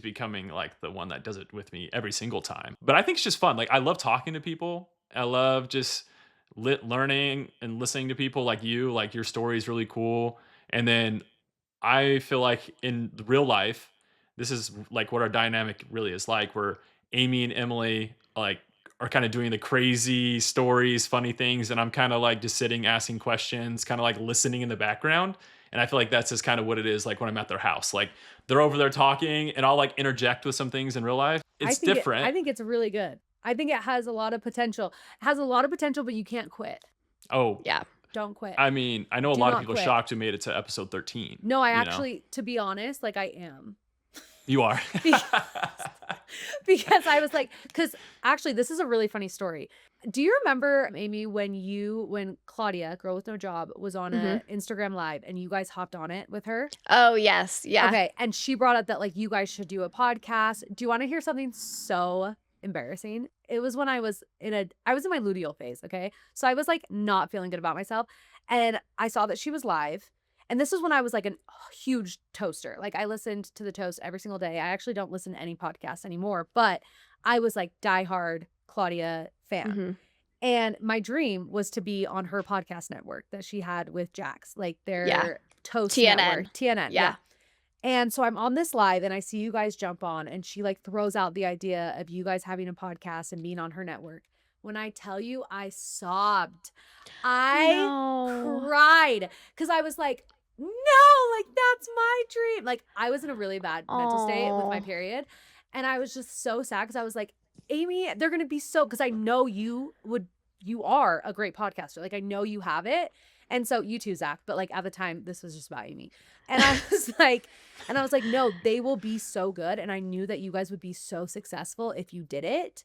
becoming like the one that does it with me every single time. But I think it's just fun. Like I love talking to people. I love just learning and listening to people like you. Like your story is really cool. And then I feel like in real life, this is like what our dynamic really is like, where Amy and Emily like are kind of doing the crazy stories, funny things, and I'm kind of like just sitting, asking questions, kind of like listening in the background. And I feel like that's just kind of what it is like when I'm at their house. Like they're over there talking, and I'll like interject with some things in real life. It's different. I think it's really good. I think it has a lot of potential. It has a lot of potential, but you can't quit. Oh, Yeah. Don't quit. I mean, I know a Do lot of not people quit. shocked who made it to episode 13. No, I you know? actually, to be honest, like I am. You are. Because I was like, because actually, this is a really funny story. Do you remember, Amy, when Claudia, Girl with No Job, was on a Instagram Live and you guys hopped on it with her? Oh, yes. Yeah. Okay. And she brought up that like you guys should do a podcast. Do you want to hear something so embarrassing? It was when I was in my luteal phase. Okay. So I was like not feeling good about myself. And I saw that she was live. And this was when I was like a huge toaster. Like I listened to the Toast every single day. I actually don't listen to any podcasts anymore, but I was like diehard Claudia fan. And my dream was to be on her podcast network that she had with Jax, like their Toast TNN. network. TNN. Yeah. And so I'm on this live and I see you guys jump on and she like throws out the idea of you guys having a podcast and being on her network. When I tell you, I sobbed. I cried because I was like, no, like that's my dream. Like I was in a really bad mental state with my period. And I was just so sad because I was like, Amy, they're going to be so, because I know you are a great podcaster. Like I know you have it. And so you too, Zach, but like at the time this was just about Amy. And I was like, no, they will be so good. And I knew that you guys would be so successful if you did it.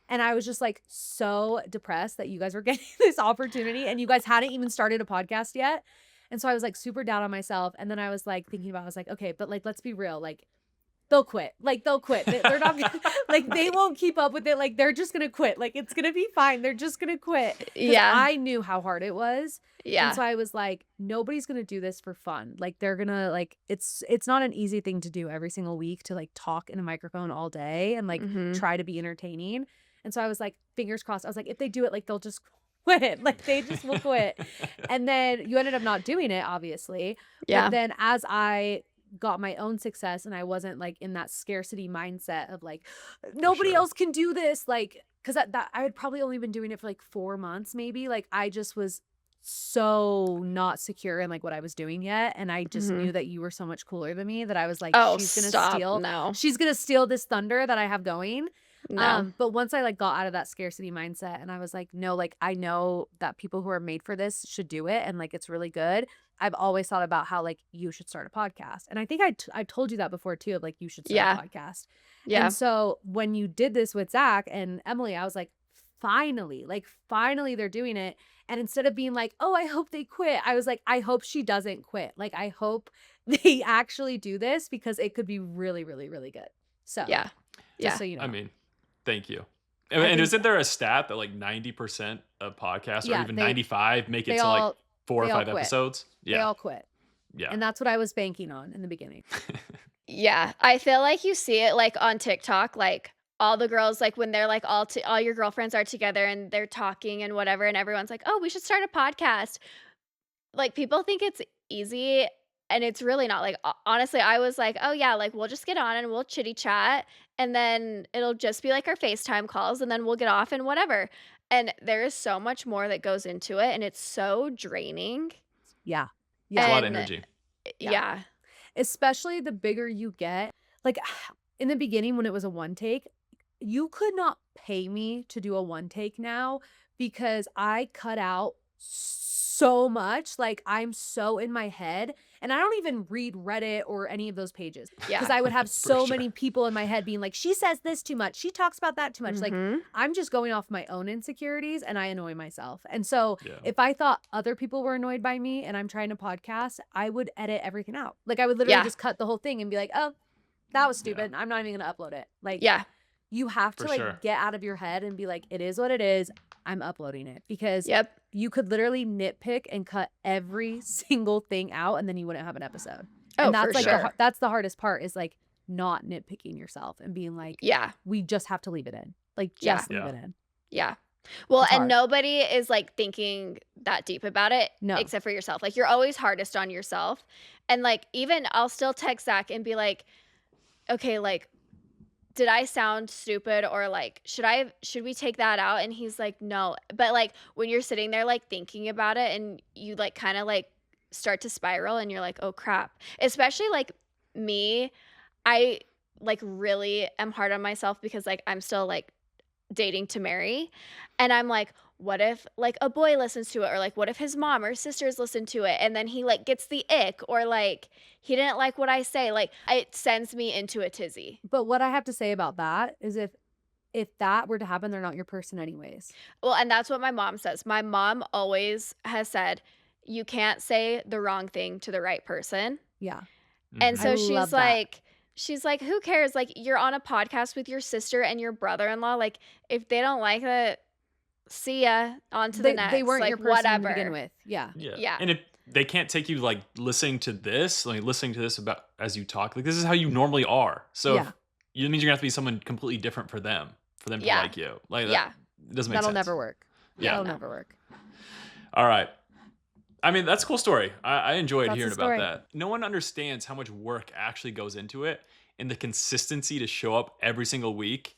And I was just like so depressed that you guys were getting this opportunity and you guys hadn't even started a podcast yet. And so I was like super down on myself. And then I was like thinking about, I was like, okay, but like, let's be real. Like they'll quit. Like they'll quit. They're not gonna, like they won't keep up with it. Like they're just going to quit. Like it's going to be fine. They're just going to quit. 'Cause Yeah. I knew how hard it was. Yeah. And so I was like, nobody's going to do this for fun. Like they're going to like, it's not an easy thing to do every single week to like talk in a microphone all day and like try to be entertaining. And so I was like, fingers crossed. I was like, if they do it, like they'll just quit. Like they just will quit. And then you ended up not doing it, obviously. Yeah. But then as I got my own success and I wasn't like in that scarcity mindset of like, nobody else can do this. Like, because that I had probably only been doing it for like 4 months, maybe. Like I just was so not secure in like what I was doing yet, and I just Mhm. knew that you were so much cooler than me that I was like, Oh, stop. No. she's gonna steal this thunder that I have going. No. But once I like got out of that scarcity mindset and I was like, no, like I know that people who are made for this should do it and like it's really good. I've always thought about how like you should start a podcast. And I think I told you that before too, of like you should start a Yeah. podcast. Yeah. And so when you did this with Zach and Emily, I was like finally they're doing it. And instead of being like, oh, I hope they quit, I was like, I hope she doesn't quit. Like, I hope they actually do this because it could be really, really, really good. So, Yeah. just Yeah. so you know. I mean, thank you. I And think- isn't there a stat that like 90% of podcasts or Yeah, even they- 95 make it they to like all- 4 or they all 5 quit. episodes? They Yeah. all quit. Yeah. And that's what I was banking on in the beginning. Yeah. I feel like you see it like on TikTok, like all the girls, like when they're like all your girlfriends are together and they're talking and whatever, and everyone's like, oh, we should start a podcast. Like people think it's easy and it's really not. Like honestly, I was like, oh yeah, like we'll just get on and we'll chitty chat and then it'll just be like our FaceTime calls and then we'll get off and whatever. And there is so much more that goes into it and it's so draining. Yeah. It's a lot of And- energy. Yeah. Especially the bigger you get. Like in the beginning when it was a one take, you could not pay me to do a one take now because I cut out so much. Like I'm so in my head and I don't even read Reddit or any of those pages Yeah. because I would have For so sure. many people in my head being like, she says this too much. She talks about that too much. Like Mhm. I'm just going off my own insecurities and I annoy myself. And so Yeah. if I thought other people were annoyed by me and I'm trying to podcast, I would edit everything out. Like I would literally Yeah. just cut the whole thing and be like, oh, that was stupid. I'm not even going to upload it. Like Yeah. you have to For like sure. get out of your head and be like, it is what it is. I'm uploading it because Yep. you could literally nitpick and cut every single thing out and then you wouldn't have an episode. Oh, and that's for like sure. that's the hardest part is like not nitpicking yourself and being like, Yeah. we just have to leave it in. Like Yeah. just leave Yeah. it in. Yeah. Well, It's and hard. nobody is like thinking that deep about it No. except for yourself. Like you're always hardest on yourself. And like even I'll still text Zach and be like, okay, like did I sound stupid or like should we take that out? And he's like, no. But like when you're sitting there like thinking about it and you like kind of like start to spiral and you're like, oh crap. Especially like me, I like really am hard on myself because like I'm still like dating to marry. And I'm like, what if like a boy listens to it or like what if his mom or sisters listen to it and then he like gets the ick or like he didn't like what I say. Like it sends me into a tizzy. But what I have to say about that is if that were to happen, they're not your person anyways. Well, and that's what my mom says. My mom always has said, you can't say the wrong thing to the right person. Yeah. And Mhm. so I she's love that. like, who cares? Like, you're on a podcast with your sister and your brother-in-law. Like, if they don't like it, see ya. On to the They, next. they weren't like, your person whatever. to begin with. Yeah. Yeah. Yeah. And if they can't take you like listening to this about as you talk, like this is how you normally are. So Yeah. it means you're gonna have to be someone completely different for them to Yeah. like you. Like that, Yeah. it doesn't make That'll sense. never work. Yeah. That'll No. never work. All right. I mean, that's a cool story. I enjoyed That's the hearing about story. that. No one understands how much work actually goes into it and the consistency to show up every single week.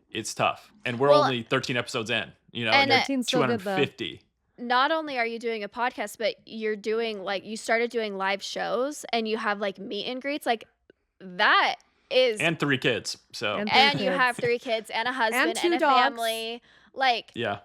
It's tough. And we're Well, only 13 episodes in, you know, and and 13's so good, though. 250. Not only are you doing a podcast, but you're doing like you started doing live shows and you have like meet and greets. Like that is And 3 kids. So, And and you kids. have 3 kids and a husband and, 2 a dogs. family. Like yeah.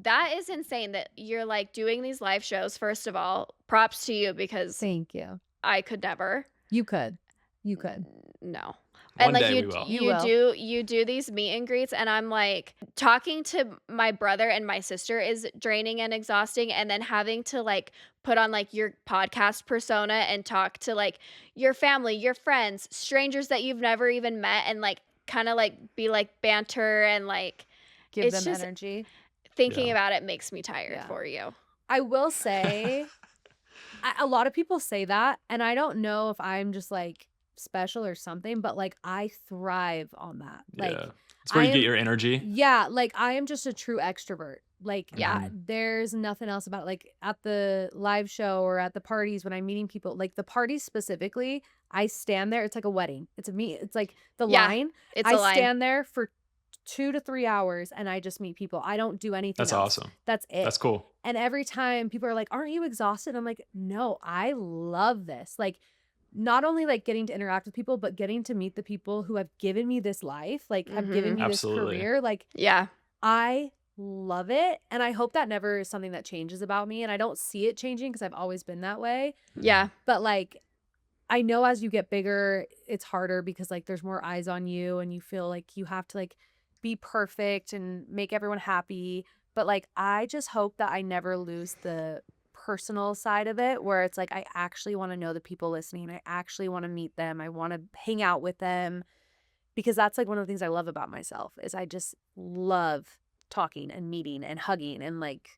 that is insane that you're like doing these live shows. First of all, props to you because Thank you. I could never. You could. You could. No. One And like day you we will. You will. you do these meet and greets and I'm like talking to my brother and my sister is draining and exhausting and then having to like put on like your podcast persona and talk to like your family, your friends, strangers that you've never even met and like kind of like be like banter and like Give It's them just- energy. thinking Yeah. about it makes me tired Yeah. for you. I will say, a lot of people say that, and I don't know if I'm just like special or something, but like I thrive on that. Like, Yeah. It's where I you get am- your energy. yeah, like I am just a true extrovert. Like, Yeah. there's nothing else about it. Like at the live show or at the parties when I'm meeting people, like the parties specifically, I stand there. It's like a wedding. It's like the Yeah, line. It's I a line. stand there for 2 to 3 hours and I just meet people. I don't do anything That's else. awesome. That's it. That's cool. And every time people are like, "Aren't you exhausted?" I'm like, "No, I love this." Like, not only like getting to interact with people, but getting to meet the people who have given me this life, like have given me this Absolutely. career. Like, Yeah. I love it. And I hope that never is something that changes about me. And I don't see it changing because I've always been that way. Yeah. But like, I know as you get bigger, it's harder because like there's more eyes on you and you feel like you have to like be perfect and make everyone happy. But like, I just hope that I never lose the personal side of it where it's like, I actually want to know the people listening. I actually want to meet them. I want to hang out with them because that's like one of the things I love about myself is I just love talking and meeting and hugging and like,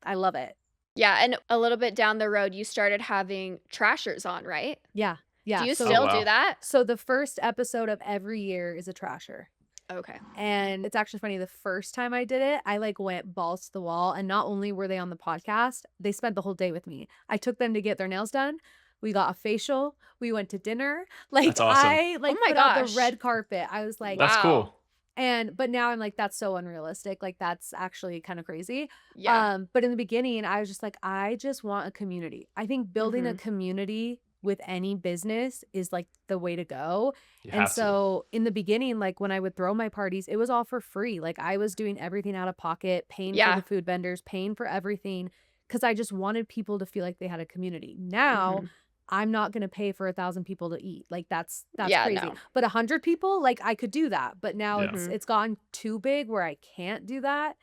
I love it. Yeah. And a little bit down the road, you started having trashers on, right? Yeah. Yeah. Do you So, still wow. do that? so the first episode of every year is a trasher. Okay. And it's actually funny. The first time I did it, I like went balls to the wall. And not only were they on the podcast, they spent the whole day with me. I took them to get their nails done. We got a facial. We went to dinner. Like That's awesome. I like Oh my put out the gosh. red carpet. I was like, That's Wow. cool. but now I'm like, that's so unrealistic. Like that's actually kind of crazy. Yeah. But in the beginning, I was just like, I just want a community. I think building a community with any business is like the way to go. You And have to. so in the beginning, like when I would throw my parties, it was all for free. Like I was doing everything out of pocket, paying for Yeah. the food vendors, paying for everything because I just wanted people to feel like they had a community. Now I'm not going to pay for 1,000 people to eat. Like that's Yeah, crazy. no. But 100 people, like I could do that. But now Yeah. it's gotten too big where I can't do that.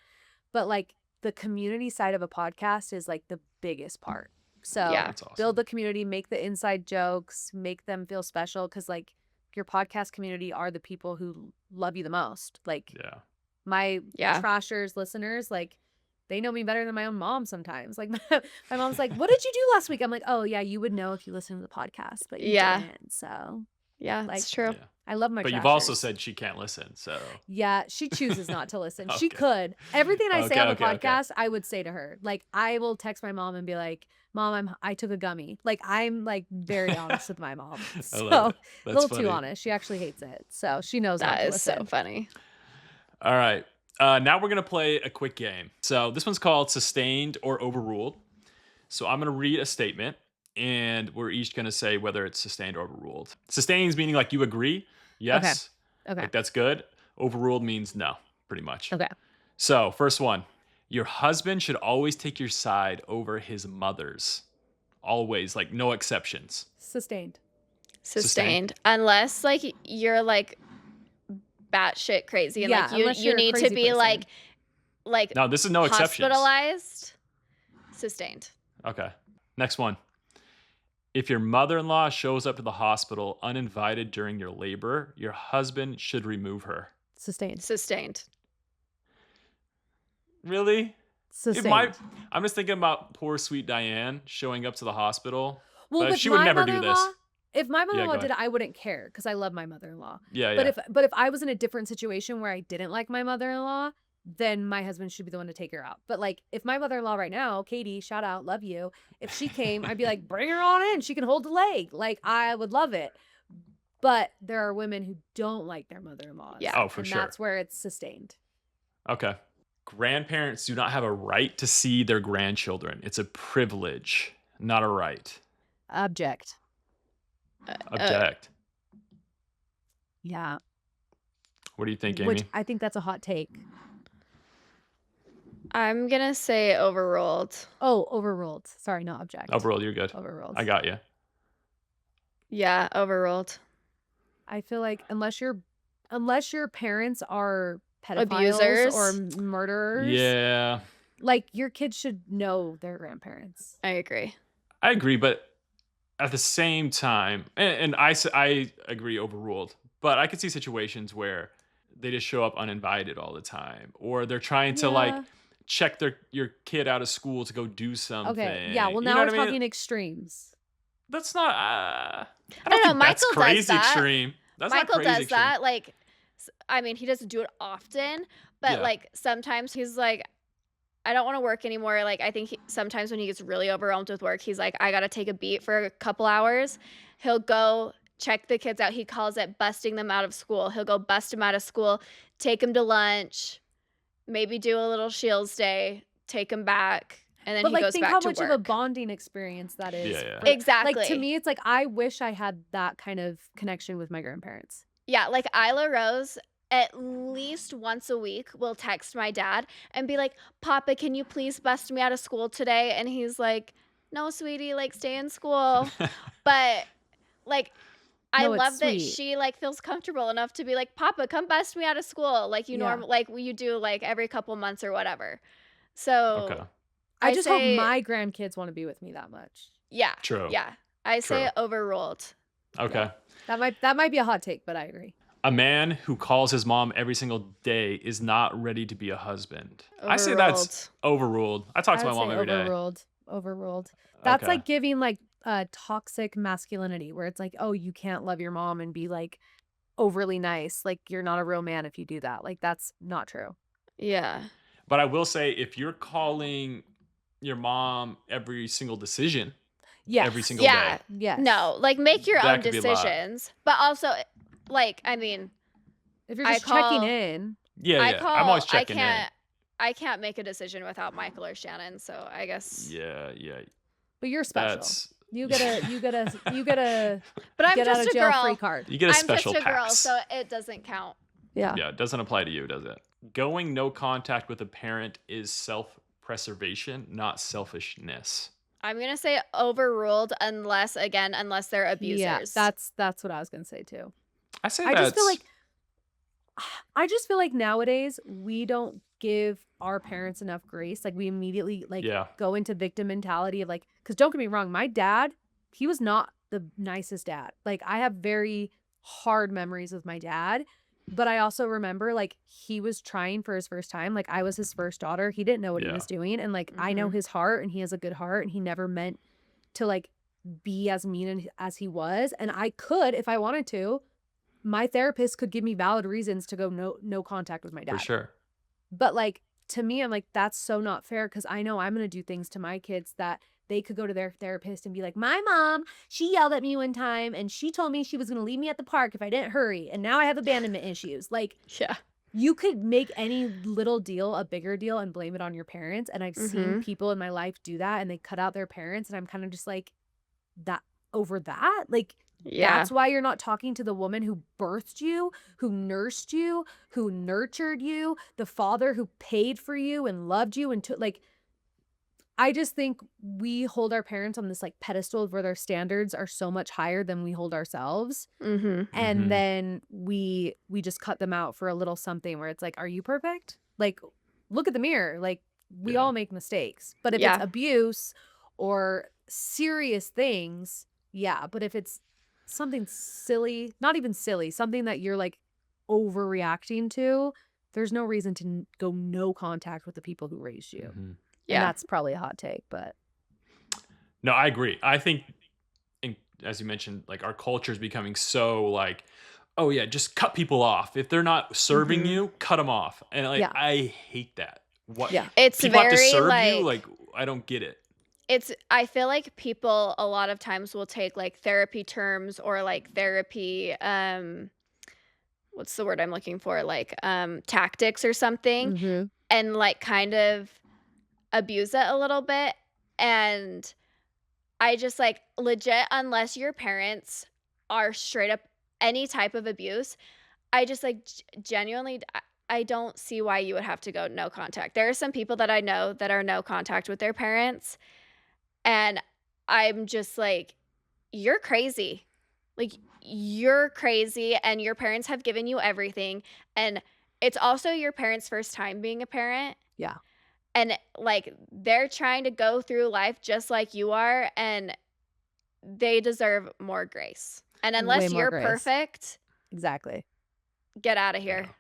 But like the community side of a podcast is like the biggest part. So Yeah. That's awesome. build the community, make the inside jokes, make them feel special because like your podcast community are the people who love you the most. Like Yeah. my Yeah. trashers listeners, like they know me better than my own mom sometimes. Like my mom's like, "What did you do last week?" I'm like, "Oh yeah, you would know if you listened to the podcast, but you Yeah. didn't." So Yeah. Like- That's true. Yeah. I love my But you've also trashers. said she can't listen, so Yeah, she chooses not to listen. She Okay. could. Everything I say on the Okay, okay. podcast, I would say to her. Like I will text my mom and be like, "Mom, I took a gummy." Like I'm like very honest with my mom. I So love it. a That's little funny. too honest. She actually hates it. So she knows not That to is so listen. funny. All right. Now we're going to play a quick game. So this one's called Sustained or Overruled. So I'm going to read a statement, and we're each going to say whether it's sustained or overruled. Sustained meaning like you agree. Yes. Okay. Like that's good. Overruled means no, pretty much. Okay. So first one. Your husband should always take your side over his mother's. Always, like no exceptions. Sustained. Sustained. Unless like you're like batshit crazy and Yeah, like unless you you're a need to crazy be person. like No, this is no exceptions. hospitalized. Sustained. Okay. Next one. If your mother-in-law shows up to the hospital uninvited during your labor, your husband should remove her. Sustained. Sustained. Really? Sustained. I'm just thinking about poor sweet Diane showing up to the hospital. Well, but with she would my never do this. mother-in-law, if my go mother-in-law ahead. did it, I wouldn't care because I love my mother-in-law. Yeah, But yeah. if I was in a different situation where I didn't like my mother-in-law, then my husband should be the one to take her out. But like if my mother-in-law right now, Katie, shout out, love you. If she came, I'd be like, bring her on in. She can hold the leg. Like I would love it. But there are women who don't like their mother-in-laws. Yeah. Oh, for and sure. that's where it's sustained. Okay. Grandparents do not have a right to see their grandchildren. It's a privilege, not a right. Object. Object. Yeah. What do you think, Amy? Which I think that's a hot take. I'm gonna say overruled. Oh, overruled. Sorry, not object. Overruled, you're good. Overruled. I got you. Yeah, overruled. I feel like unless your parents are pedophiles Abusers. or murderers, Yeah, like your kids should know their grandparents. I agree. I agree, but at the same time, and I agree overruled, but I could see situations where they just show up uninvited all the time, or they're trying to like Yeah. check your kid out of school to go do something. Okay. Yeah. Well, You now know we're what I mean? talking extremes. That's not. I I don't don't know, think that's Michael does crazy that. extreme. That's Michael not crazy does extreme. that. Like, I mean, he doesn't do it often, but Yeah. like sometimes he's like, I don't want to work anymore. Like, I think sometimes when he gets really overwhelmed with work, he's like, I got to take a beat for a couple hours. He'll go check the kids out. He calls it busting them out of school. He'll go bust them out of school, take them to lunch, maybe do a little Shields day, take them back, and then But he like, goes think back how to much of a work. bonding experience that is. Yeah, yeah. Like, to Exactly. me, it's like, I wish I had that kind of connection with my grandparents. Yeah, like Isla Rose at least once a week will text my dad and be like, "Papa, can you please bust me out of school today?" And he's like, "No, sweetie, like stay in school." But like I No, it's love that sweet. she like feels comfortable enough to be like, "Papa, come bust me out of school," like you Yeah. like you do like every couple months or whatever. Okay. So I I just hope say, my grandkids want to be with me that much. yeah, True. yeah. I say True. overruled. Okay. That might be a hot take, but I agree. A man who calls his mom every single day is not ready to be a husband. I say that's overruled. I talk I to my would mom say every day. overruled. That's Okay. like giving like toxic masculinity, where it's like, oh, you can't love your mom and be like overly nice. Like, you're not a real man if you do that. Like, that's not true. Yeah. But I will say, if you're calling your mom every single decision, Yes. every single Yeah. day, Yes. No, like make your that own could be a lot. decisions. But also like, I mean, If you're I just checking call in, Yeah, I yeah. I'm call always I checking in. can't make a decision without Michael or Shannon, so I guess. Yeah, yeah. but you're special. That's You get a But I'm get out just of a jail free girl. card. you get a I'm special just a girl, pass. so it doesn't count. Yeah. Yeah, it doesn't apply to you, does it? Going no contact with a parent is self-preservation, not selfishness. I'm gonna say overruled unless they're abusers. Yeah, that's what I was gonna say too. I say I that's just feel like nowadays we don't give our parents enough grace. Like, we immediately like yeah. go into victim mentality of like, because don't get me wrong, my dad, he was not the nicest dad. Like, I have very hard memories with my dad, but I also remember like he was trying for his first time. Like, I was his first daughter. He didn't know what he Yeah. was doing, and like I know his heart, and he has a good heart, and he never meant to like be as mean as he was. And I could, if I wanted to, my therapist could give me valid reasons to go no contact with my dad. For sure. But like, to me, I'm like, that's so not fair, because I know I'm gonna do things to my kids that they could go to their therapist and be like, my mom, she yelled at me one time and she told me she was gonna leave me at the park if I didn't hurry, and now I have abandonment issues. Like, Yeah. you could make any little deal a bigger deal and blame it on your parents. And I've seen people in my life do that, and they cut out their parents, and I'm kind of just like, that over that? Like, Yeah. that's why you're not talking to the woman who birthed you, who nursed you, who nurtured you, the father who paid for you and loved you and took, like, I just think we hold our parents on this like pedestal where their standards are so much higher than we hold ourselves. Mm-hmm. And then we just cut them out for a little something where it's like, are you perfect? Like, look at the mirror. Like, we Yeah. all make mistakes. But if Yeah. it's abuse or serious things, yeah. But if it's something silly, not even silly, something that you're like overreacting to, there's no reason to go no contact with the people who raised you. And Yeah. that's probably a hot take, but No, I agree. I think, as you mentioned, like our culture is becoming so like, oh yeah, just cut people off. If they're not serving you, cut them off. And like, Yeah. I hate that. What? Yeah. It's people have to very serve like, you? Like, I don't get it. I feel like people a lot of times will take like therapy terms or like therapy what's the word I'm looking for? Like tactics or something, and like kind of abuse it a little bit. And I just like legit, unless your parents are straight up any type of abuse, I just like genuinely, I don't see why you would have to go no contact. There are some people that I know that are no contact with their parents, and I'm just like, you're crazy. Like, you're crazy, and your parents have given you everything. And it's also your parents' first time being a parent. Yeah. And like, they're trying to go through life just like you are, and they deserve more grace. And unless Way more you're grace. perfect, Exactly. get out of here. Yeah.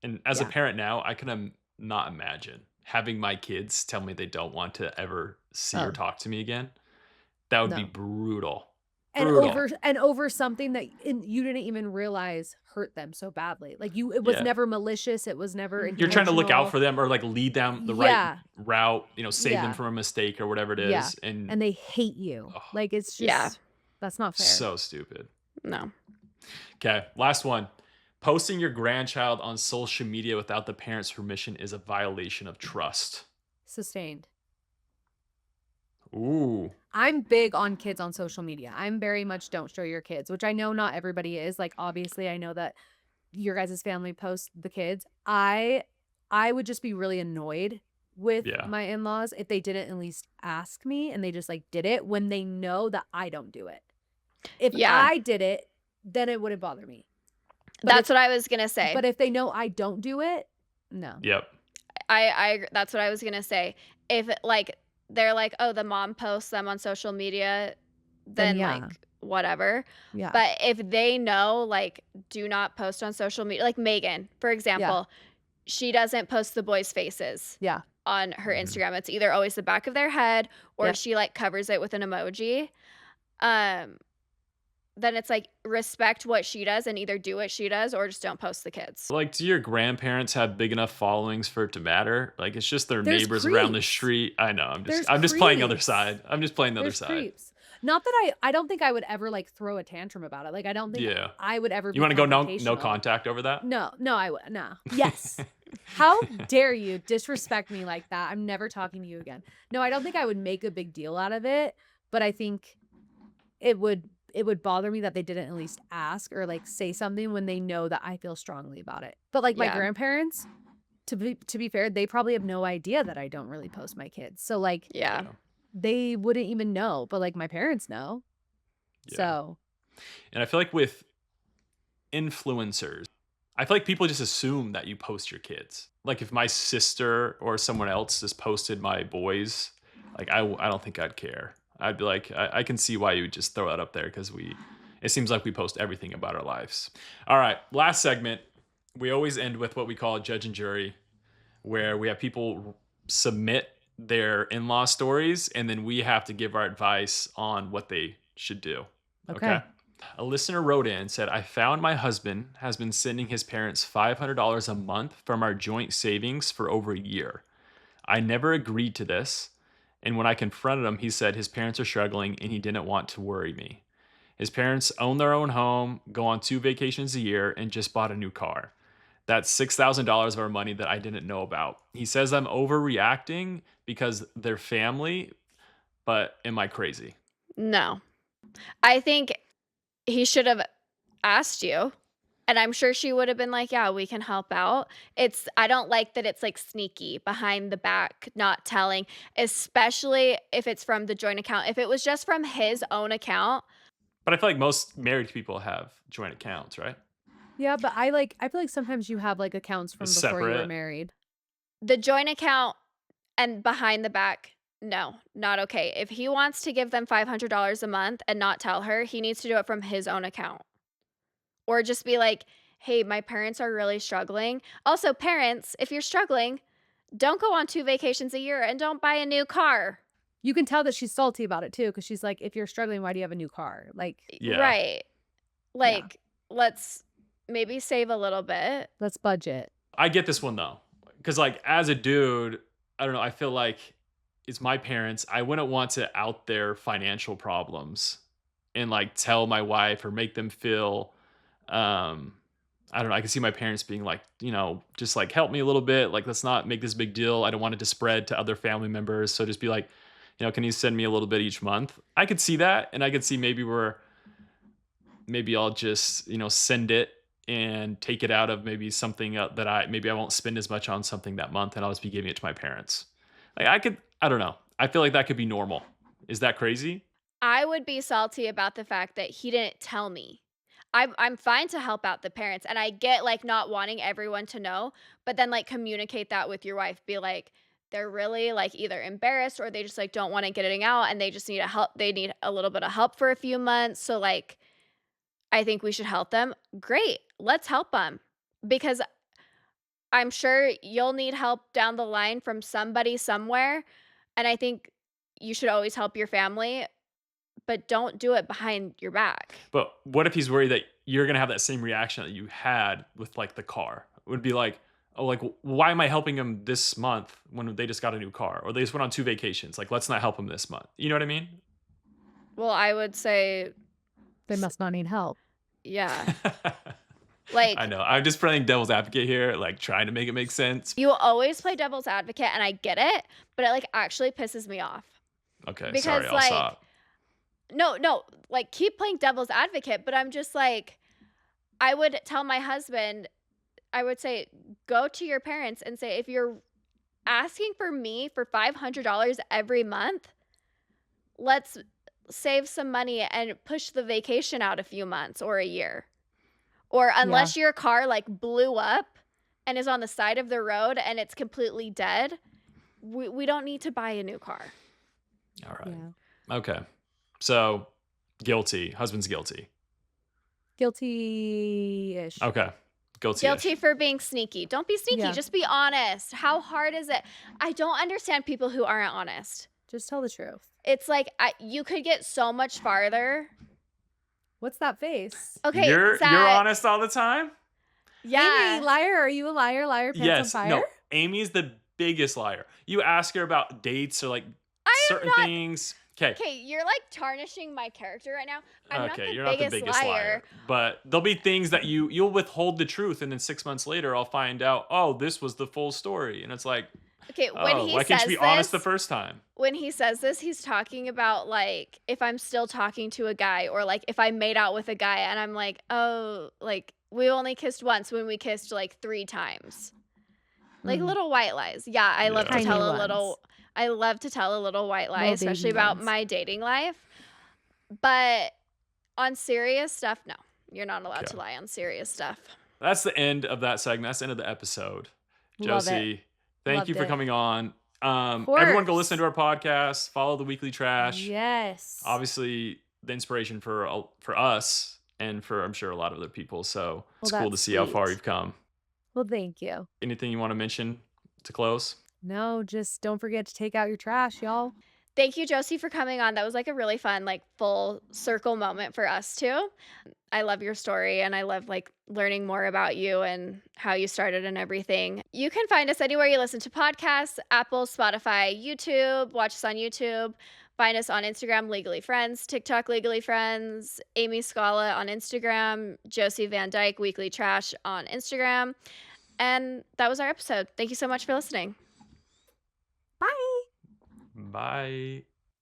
And as a Yeah. parent now, I can not imagine having my kids tell me they don't want to ever see or Oh. talk to me again. That would be No. brutal. And Brutal. over something that you didn't even realize hurt them so badly. Like, it was Yeah. never malicious. It was never Mhm. You're trying to look out intentional. for them or like lead them the right Yeah. route, save them Yeah. from a mistake or whatever it Yeah. is. And And they hate you. Ugh. Like, it's just, Yeah. that's not fair. so stupid. No. Okay, last one. Posting your grandchild on social media without the parent's permission is a violation of trust. Sustained. Ooh, I'm big on kids on social media. I'm very much don't show your kids, which I know not everybody is. Like obviously I know that your guys' family posts the kids. I would just be really annoyed with yeah. my in-laws if they didn't at least ask me and they just like did it when they know that I don't do it. If Yeah. I did it, then it wouldn't bother me. But if That's what I was gonna say. but if they know I don't do it, no. Yep. That's what I was gonna say. If like they're like, oh, the mom posts them on social media, Then then yeah. like whatever. Yeah. But if they know, like, do not post on social media, like Megan, for example, she doesn't post the boys' faces Yeah. on her Mhm. Instagram. It's either always the back of their head or Yep. she like covers it with an emoji. Um, then it's like respect what she does and either do what she does or just don't post the kids. Like, do your grandparents have big enough followings for it to matter? Like, it's just their There's neighbors around the creeps. street. I know. There's I'm just playing other creeps. side. I'm just playing the other There's side. creeps. Not that I don't think I would ever like throw a tantrum about it. Like I don't think Yeah. I would ever You be want to go no confrontational. contact over that? No, I would no. Yes. How dare you disrespect me like that? I'm never talking to you again. No, I don't think I would make a big deal out of it, but I think it would bother me that they didn't at least ask or like say something when they know that I feel strongly about it. But like my Yeah. grandparents, to be fair, they probably have no idea that I don't really post my kids. So like Yeah. they wouldn't even know, but like my parents know. Yeah. So And I feel like with influencers, I feel like people just assume that you post your kids. Like if my sister or someone else just posted my boys, like I don't think I'd care. I'd be like, I can see why you would just throw that up there because it seems like we post everything about our lives. All right, last segment. We always end with what we call a judge and jury, where we have people submit their in-law stories and then we have to give our advice on what they should do. okay. A listener wrote in and said, I found my husband has been sending his parents $500 a month from our joint savings for over a year. I never agreed to this. And when I confronted him, he said his parents are struggling and he didn't want to worry me. His parents own their own home, go on 2 vacations a year, and just bought a new car. That's $6,000 of our money that I didn't know about. He says I'm overreacting because they're family, but am I crazy? No. I think he should have asked you. And I'm sure she would have been like, yeah, we can help out. I don't like that it's like sneaky behind the back, not telling, especially if it's from the joint account. If it was just from his own account, But I feel like most married people have joint accounts, right? Yeah, but I feel like sometimes you have like accounts from before you were Separate. married. the joint account and behind the back, no, not okay. If he wants to give them $500 a month and not tell her, he needs to do it from his own account. Or just be like, hey, my parents are really struggling. Also, parents, if you're struggling, don't go on 2 vacations a year and don't buy a new car. You can tell that she's salty about it too, because she's like, if you're struggling, why do you have a new car? Like, Yeah. Right. Like, let's maybe save a little bit. let's budget. I get this one though. Because like as a dude, I don't know, I feel like it's my parents. I wouldn't want to out their financial problems and like tell my wife or make them feel I don't know. I can see my parents being like, just like help me a little bit. Like, let's not make this big deal. I don't want it to spread to other family members. So just be like, can you send me a little bit each month? I could see that. And I could see maybe I'll just, send it and take it out of maybe something that maybe I won't spend as much on something that month and I'll just be giving it to my parents. Like I don't know. I feel like that could be normal. Is that crazy? I would be salty about the fact that he didn't tell me. I'm fine to help out the parents, and I get, like, not wanting everyone to know, but then, like, communicate that with your wife. Be like, they're really, like, either embarrassed or they just, like, don't wanna get it out, and they just need they need a little bit of help for a few months, so, like, I think we should help them. Great, let's help them, because I'm sure you'll need help down the line from somebody somewhere, and I think you should always help your family, but don't do it behind your back. But what if he's worried that you're gonna have that same reaction that you had with like the car? It would be like, oh, like why am I helping him this month when they just got a new car or they just went on 2 vacations? Like, let's not help him this month. You know what I mean? Well, I would say They must not need help. Yeah. Like, I know. I'm just playing devil's advocate here, like trying to make it make sense. you always play devil's advocate, and I get it, but it, like, actually pisses me off Okay, sorry, because, I'll like, stop. no, like, keep playing devil's advocate, but I'm just like, I would tell my husband, I would say, "Go to your parents and say, if you're asking for me for $500 every month, let's save some money and push the vacation out a few months or a year." Or Yeah. unless your car, like, blew up and is on the side of the road and it's completely dead, we don't need to buy a new car. All right. Yeah. Okay. So guilty. Husband's guilty. Guilty-ish. Okay. Guilty-ish. Guilty for being sneaky. Don't be sneaky, Yeah. just be honest. How hard is it? I don't understand people who aren't honest. Just tell the truth. It's like, you could get so much farther. What's that face? Okay, You're Zach. honest all the time? Yeah. Amy, liar. Are you a liar? Liar, pants Yes. on fire? No. Amy's the biggest liar. You ask her about dates or like I am certain not. things. Okay. Okay, you're like tarnishing my character right now. I'm not Okay, the you're not the biggest biggest liar. But there'll be things that you'll withhold the truth, and then 6 months later I'll find out, oh, this was the full story. And it's like, Okay, when oh, he why can't says you be honest the this, first time? when he says this, he's talking about like if I'm still talking to a guy or like if I made out with a guy and I'm like, oh, like we only kissed once when we kissed like 3 times. Like Mm. little white lies. Yeah, I love Yeah. to Tiny tell a ones. little I love to tell a little white lie, Little especially baby about ones. my dating life. But on serious stuff, no. You're not allowed Okay. to lie on serious stuff. That's the end of that segment. That's the end of the episode. Love it. Josie, thank Loved you for it. coming on. Of Everyone go course. listen to our podcast, follow the weekly trash. Yes. Obviously, the inspiration for us and for, I'm sure, a lot of other people. So it's cool to that's see how far sweet. you've come. Well, thank you. Anything you want to mention to close? No, just don't forget to take out your trash, y'all. Thank you, Josie, for coming on. That was like a really fun, like full circle moment for us too. I love your story and I love like learning more about you and how you started and everything. You can find us anywhere you listen to podcasts, Apple, Spotify, YouTube, watch us on YouTube. Find us on Instagram, Legally Friends, TikTok, Legally Friends, Amy Scala on Instagram, Josie Van Dyke, Weekly Trash on Instagram. And that was our episode. Thank you so much for listening. Bye. Bye.